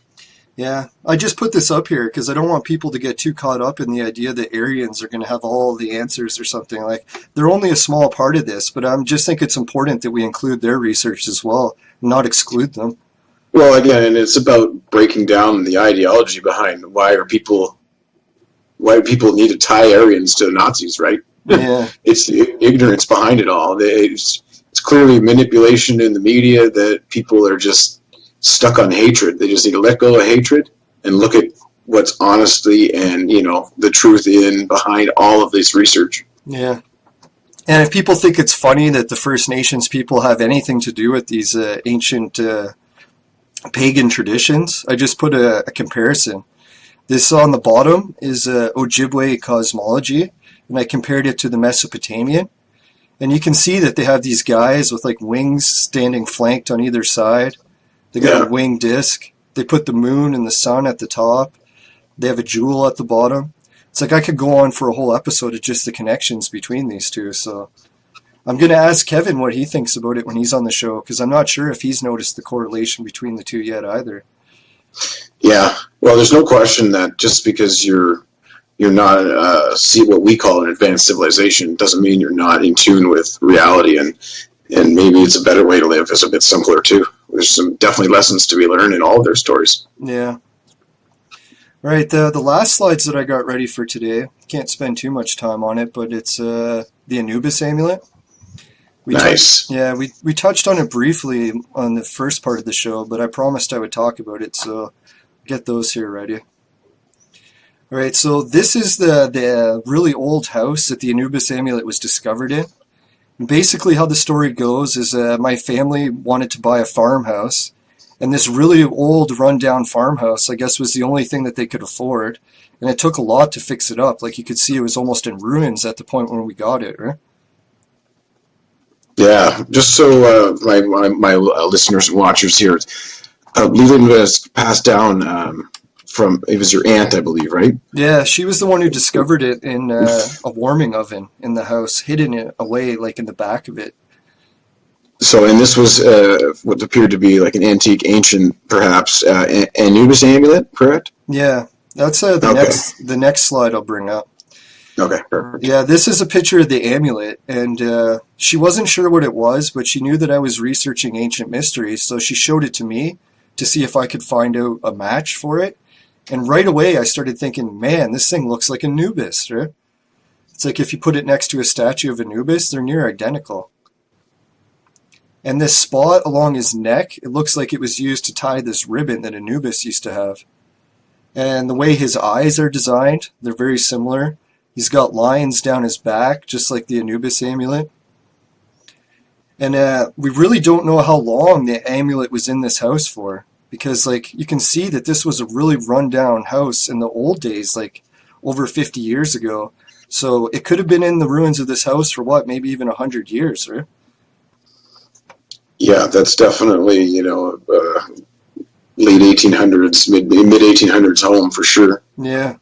Yeah, I just put this up here because I don't want people to get too caught up in the idea that Aryans are going to have all the answers or something. Like, they're only a small part of this, but I just think it's important that we include their research as well, not exclude them. Well, again, and it's about breaking down the ideology behind why people need to tie Aryans to the Nazis, right? Yeah. It's the ignorance behind it all. It's clearly manipulation in the media that people are just stuck on hatred. They just need to let go of hatred and look at what's honestly and the truth behind all of this research. Yeah. And if people think it's funny that the First Nations people have anything to do with these ancient pagan traditions, I just put a comparison. This on the bottom is Ojibwe cosmology, and I compared it to the Mesopotamian. And you can see that they have these guys with like wings standing flanked on either side. They got a winged disc. They put the moon and the sun at the top. They have a jewel at the bottom. It's like I could go on for a whole episode of just the connections between these two. So I'm going to ask Kevin what he thinks about it when he's on the show, because I'm not sure if he's noticed the correlation between the two yet either. Yeah, well, there's no question that just because you're not see what we call an advanced civilization doesn't mean you're not in tune with reality, and maybe it's a better way to live. It's a bit simpler too. There's some definitely lessons to be learned in all of their stories. Yeah. All right, the last slides that I got ready for today, can't spend too much time on it, but it's the Anubis amulet. Nice. We touched on it briefly on the first part of the show, but I promised I would talk about it, so get those here ready. All right, so this is the really old house that the Anubis amulet was discovered in. And basically how the story goes is my family wanted to buy a farmhouse, and this really old rundown farmhouse, I guess, was the only thing that they could afford, and it took a lot to fix it up. Like, you could see it was almost in ruins at the point when we got it, right? Yeah, just so my listeners and watchers here, Leland was passed down from, it was your aunt, I believe, right? Yeah, she was the one who discovered it in a warming oven in the house, hidden it away, like in the back of it. So, and this was what appeared to be like an antique, ancient, perhaps, Anubis amulet, correct? Yeah, that's the next slide I'll bring up. Okay, perfect. Yeah, this is a picture of the amulet, and she wasn't sure what it was, but she knew that I was researching ancient mysteries, so she showed it to me to see if I could find out a match for it. And right away, I started thinking, man, this thing looks like Anubis, right? It's like if you put it next to a statue of Anubis, they're near identical. And this spot along his neck, it looks like it was used to tie this ribbon that Anubis used to have. And the way his eyes are designed, they're very similar. He's got lines down his back, just like the Anubis amulet. And we really don't know how long the amulet was in this house for. Because, like, you can see that this was a really run-down house in the old days, like, over 50 years ago. So it could have been in the ruins of this house for, what, maybe even 100 years, right? Yeah, that's definitely, late 1800s, mid 1800s home for sure. Yeah.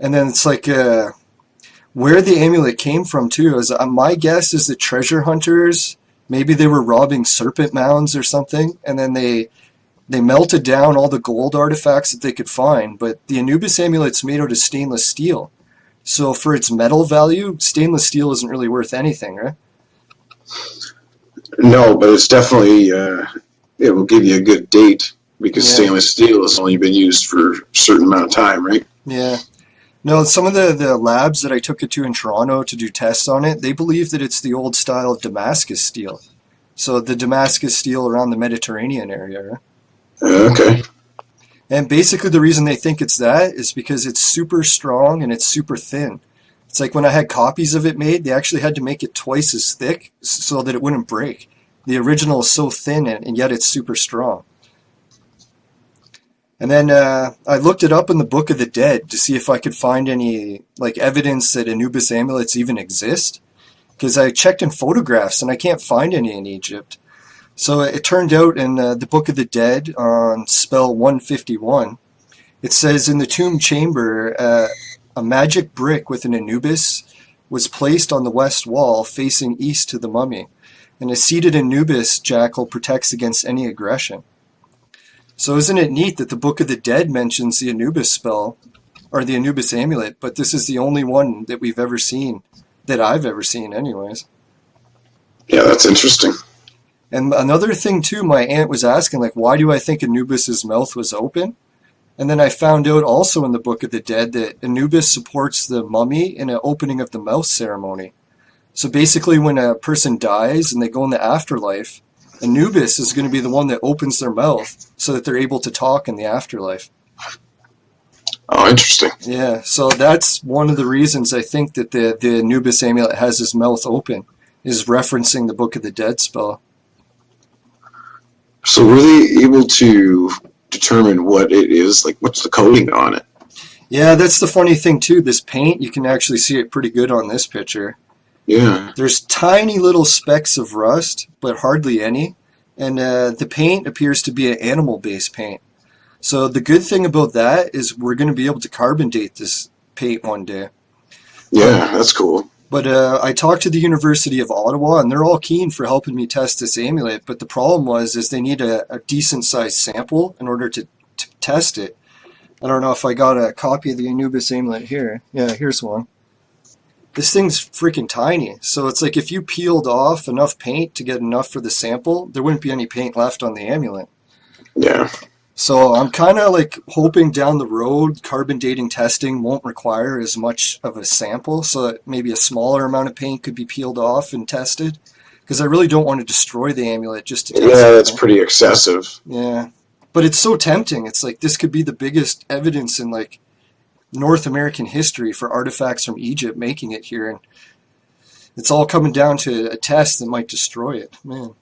And then it's like where the amulet came from too is my guess is the treasure hunters, maybe they were robbing serpent mounds or something, and then they melted down all the gold artifacts that they could find. But the Anubis amulet's made out of stainless steel, so for its metal value, stainless steel isn't really worth anything, right? No, but it's definitely it will give you a good date because stainless steel has only been used for a certain amount of time, right? Yeah. No, some of the labs that I took it to in Toronto to do tests on it, they believe that it's the old style of Damascus steel. So the Damascus steel around the Mediterranean area. Right? Okay. And basically the reason they think it's that is because it's super strong and it's super thin. It's like when I had copies of it made, they actually had to make it twice as thick so that it wouldn't break. The original is so thin and yet it's super strong. And then I looked it up in the Book of the Dead to see if I could find any like evidence that Anubis amulets even exist. Because I checked in photographs and I can't find any in Egypt. So it turned out in the Book of the Dead on spell 151, it says in the tomb chamber, a magic brick with an Anubis was placed on the west wall facing east to the mummy. And a seated Anubis jackal protects against any aggression. So isn't it neat that the Book of the Dead mentions the Anubis spell, or the Anubis amulet, but this is the only one that we've ever seen, that I've ever seen anyways. Yeah, that's interesting. And another thing too, my aunt was asking, like, why do I think Anubis's mouth was open? And then I found out also in the Book of the Dead that Anubis supports the mummy in an opening of the mouth ceremony. So basically when a person dies and they go in the afterlife, Anubis is going to be the one that opens their mouth so that they're able to talk in the afterlife. Oh, interesting. Yeah, so that's one of the reasons I think that the Anubis amulet has his mouth open, is referencing the Book of the Dead spell. So were they able to determine what it is? Like, what's the coating on it? Yeah, that's the funny thing too. This paint, you can actually see it pretty good on this picture. Yeah. There's tiny little specks of rust, but hardly any. And the paint appears to be an animal-based paint. So the good thing about that is we're going to be able to carbon date this paint one day. Yeah, that's cool. But I talked to the University of Ottawa, and they're all keen for helping me test this amulet. But the problem is they need a decent-sized sample in order to test it. I don't know if I got a copy of the Anubis amulet here. Yeah, here's one. This thing's freaking tiny. So it's like if you peeled off enough paint to get enough for the sample, there wouldn't be any paint left on the amulet. Yeah. So I'm kind of like hoping down the road carbon dating testing won't require as much of a sample, so that maybe a smaller amount of paint could be peeled off and tested. Because I really don't want to destroy the amulet just to test it. Yeah, that's pretty excessive. Yeah. But it's so tempting. It's like this could be the biggest evidence in like North American history for artifacts from Egypt making it here, and it's all coming down to a test that might destroy it. Man.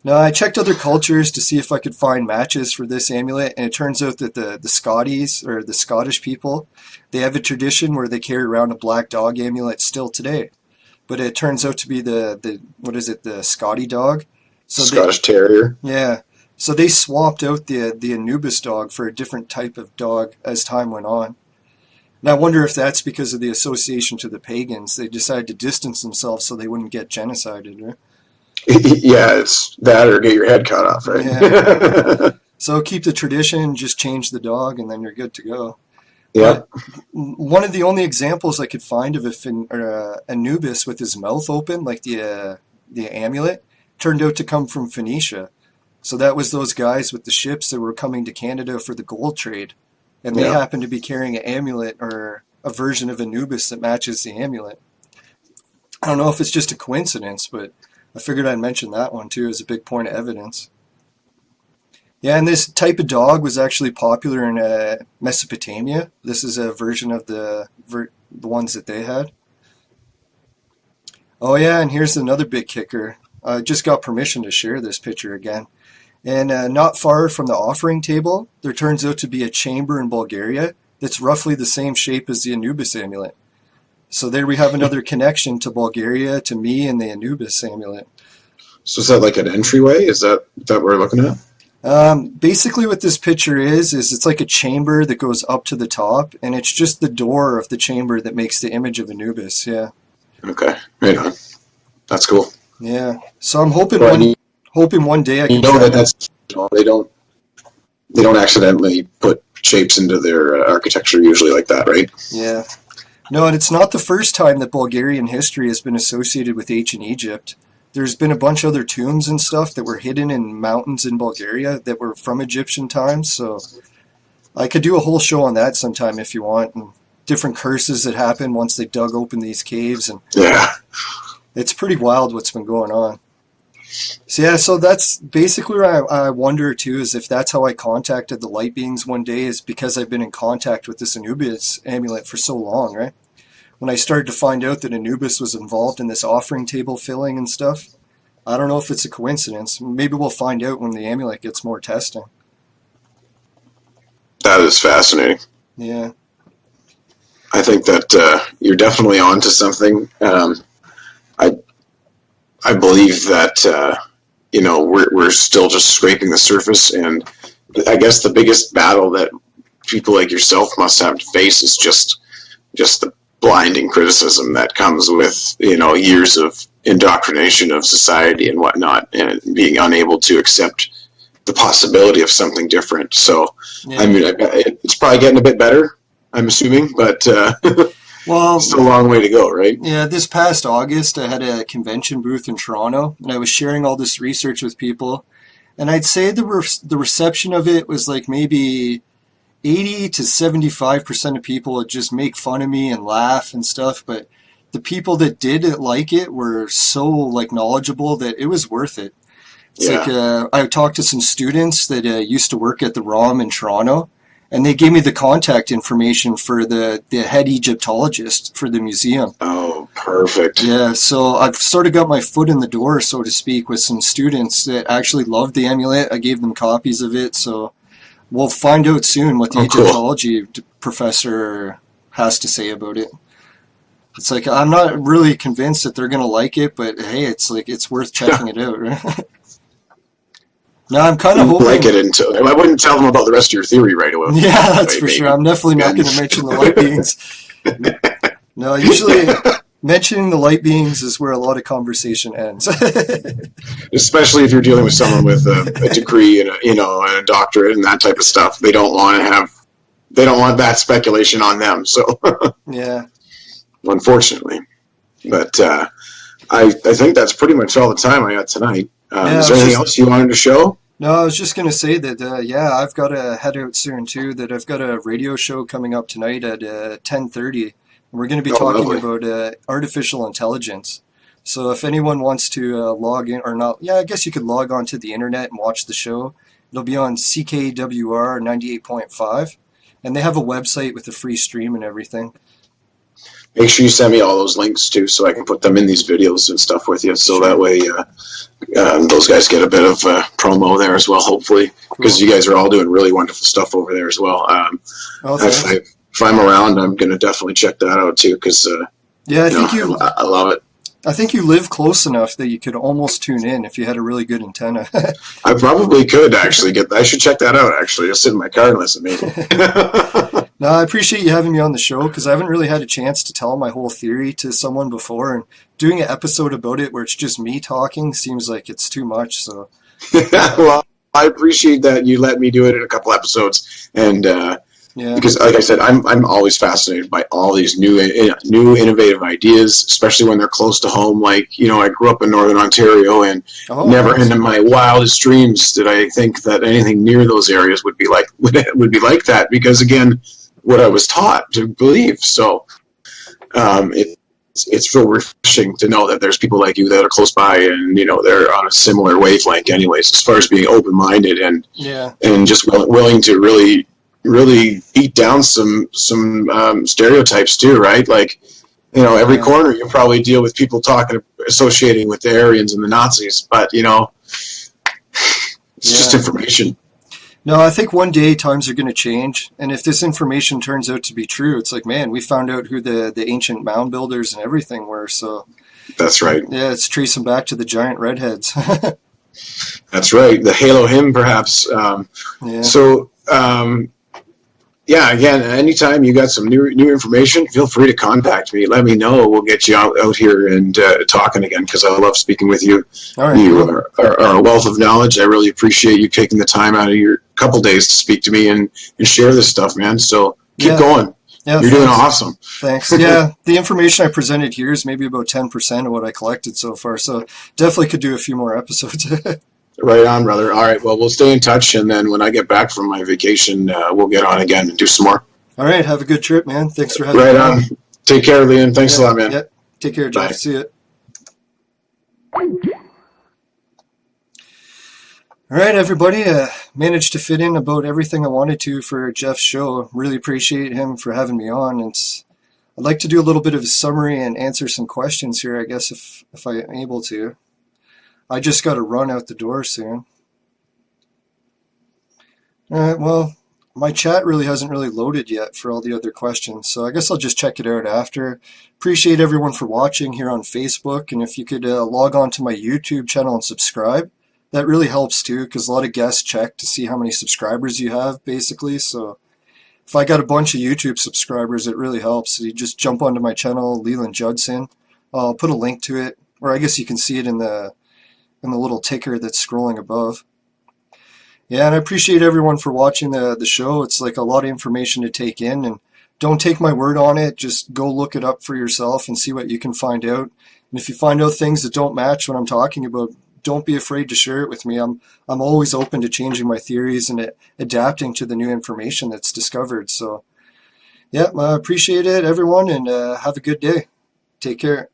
Now I checked other cultures to see if I could find matches for this amulet, and it turns out that the Scotties, or the Scottish people, they have a tradition where they carry around a black dog amulet still today. But it turns out to be the what is it, the Scotty dog? So Scottish Terrier. Yeah. So they swapped out the Anubis dog for a different type of dog as time went on. And I wonder if that's because of the association to the pagans. They decided to distance themselves so they wouldn't get genocided, right? Yeah, it's that or get your head cut off, right? Yeah. So keep the tradition, just change the dog, and then you're good to go. Yeah. One of the only examples I could find of Anubis with his mouth open, like the amulet, turned out to come from Phoenicia. So that was those guys with the ships that were coming to Canada for the gold trade. And they happened to be carrying an amulet or a version of Anubis that matches the amulet. I don't know if it's just a coincidence, but I figured I'd mention that one too as a big point of evidence. Yeah, and this type of dog was actually popular in Mesopotamia. This is a version of the ones that they had. Oh yeah, and here's another big kicker. I just got permission to share this picture again. And not far from the offering table, there turns out to be a chamber in Bulgaria that's roughly the same shape as the Anubis amulet. So there we have another connection to Bulgaria, to me, and the Anubis amulet. So is that like an entryway? Is that what we're looking at? Basically what this picture is it's like a chamber that goes up to the top, and it's just the door of the chamber that makes the image of Anubis, yeah. Okay, right on. That's cool. Yeah, so I'm hoping one day I can. You know that's they don't accidentally put shapes into their architecture usually like that, right? Yeah. No, and it's not the first time that Bulgarian history has been associated with ancient Egypt. There's been a bunch of other tombs and stuff that were hidden in mountains in Bulgaria that were from Egyptian times, so I could do a whole show on that sometime if you want, and different curses that happened once they dug open these caves, and it's pretty wild what's been going on. So yeah, so that's basically where I wonder too, is if that's how I contacted the light beings one day, is because I've been in contact with this Anubis amulet for so long, right? When I started to find out that Anubis was involved in this offering table filling and stuff, I don't know if it's a coincidence. Maybe we'll find out when the amulet gets more testing. That is fascinating. Yeah. I think that you're definitely onto something. I believe that we're still just scraping the surface, and I guess the biggest battle that people like yourself must have to face is just the blinding criticism that comes with years of indoctrination of society and whatnot, and being unable to accept the possibility of something different. So, yeah. I mean, it's probably getting a bit better, I'm assuming, but well, it's still a long way to go, right? Yeah, this past August, I had a convention booth in Toronto, and I was sharing all this research with people, and I'd say the reception of it was like maybe 80 to 75% of people would just make fun of me and laugh and stuff, but the people that did like it were so knowledgeable that it was worth it. It's I talked to some students that used to work at the ROM in Toronto, and they gave me the contact information for the head Egyptologist for the museum. Oh, perfect. Yeah, so I've sort of got my foot in the door, so to speak, with some students that actually loved the amulet. I gave them copies of it, so we'll find out soon what the Egyptology professor has to say about it. It's like, I'm not really convinced that they're going to like it, but hey, it's worth checking it out, right? No, I'm kind of hoping. Like it until I wouldn't tell them about the rest of your theory right away. Yeah, that's for sure. I'm definitely not going to mention the light beings. No, usually mentioning the light beings is where a lot of conversation ends. Especially if you're dealing with someone with a degree and a doctorate and that type of stuff. They don't want that speculation on them. So yeah, unfortunately, but I think that's pretty much all the time I got tonight. Is there anything else you wanted to show? No, I was just going to say that, I've got to head out soon, too, that I've got a radio show coming up tonight at 10:30. We're going to be talking about artificial intelligence. So if anyone wants to log in, or not, I guess you could log on to the internet and watch the show. It'll be on CKWR 98.5, and they have a website with a free stream and everything. Make sure you send me all those links, too, so I can put them in these videos and stuff with you, so that way those guys get a bit of promo there as well, hopefully, because you guys are all doing really wonderful stuff over there as well. If I'm around, I'm going to definitely check that out, too, because I love it. I think you live close enough that you could almost tune in if you had a really good antenna. I probably could, actually. I should check that out, actually. Just sit in my car and listen, maybe. No, I appreciate you having me on the show, because I haven't really had a chance to tell my whole theory to someone before, and doing an episode about it where it's just me talking seems like it's too much. So, well, I appreciate that you let me do it in a couple episodes, and Yeah. Because, like I said, I'm always fascinated by all these new innovative ideas, especially when they're close to home. Like, you know, I grew up in Northern Ontario, and never Nice. in my wildest dreams did I think that anything near those areas would be like that. Because again, what I was taught to believe. So, it's real refreshing to know that there's people like you that are close by, and you know they're on a similar wavelength. Anyways, as far as being open minded and just willing to really beat down some stereotypes too, right? Like, you know, every corner you probably deal with people associating with the Aryans and the Nazis, but you know, it's just information. No, I think one day times are going to change, and if this information turns out to be true, it's like, man, we found out who the ancient mound builders and everything were. So that's right. Yeah, it's tracing back to the giant redheads. That's right. The Halo hymn, perhaps. So. Yeah, again, anytime you got some new information, feel free to contact me. Let me know. We'll get you out here and talking again, because I love speaking with you. All right, you are a wealth of knowledge. I really appreciate you taking the time out of your couple days to speak to me and share this stuff, man. So keep going. Yeah, You're doing awesome. Thanks. Yeah, the information I presented here is maybe about 10% of what I collected so far, so definitely could do a few more episodes. Right on, brother. All right, well, we'll stay in touch, and then when I get back from my vacation, we'll get on again and do some more. All right, have a good trip, man. Thanks for having me. Right on. Take care, Leland. Thanks a lot, man. Yeah. Take care, Jeff. Bye. See you. All right, everybody. Managed to fit in about everything I wanted to for Jeff's show. Really appreciate him for having me on. I'd like to do a little bit of a summary and answer some questions here, I guess, if I am able to. I just got to run out the door soon. All right, well, my chat really hasn't really loaded yet for all the other questions, so I guess I'll just check it out after. Appreciate everyone for watching here on Facebook, and if you could log on to my YouTube channel and subscribe, that really helps too, because a lot of guests check to see how many subscribers you have, basically. So if I got a bunch of YouTube subscribers, it really helps. So you just jump onto my channel, Leland Judson. I'll put a link to it, or I guess you can see it in the little ticker that's scrolling above. Yeah, and I appreciate everyone for watching the show. It's like a lot of information to take in, and don't take my word on it. Just go look it up for yourself and see what you can find out. And if you find out things that don't match what I'm talking about, don't be afraid to share it with me. I'm always open to changing my theories and adapting to the new information that's discovered. So, yeah, I appreciate it, everyone, and have a good day. Take care.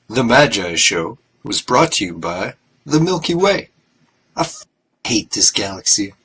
The Magi Show was brought to you by the Milky Way. I hate this galaxy.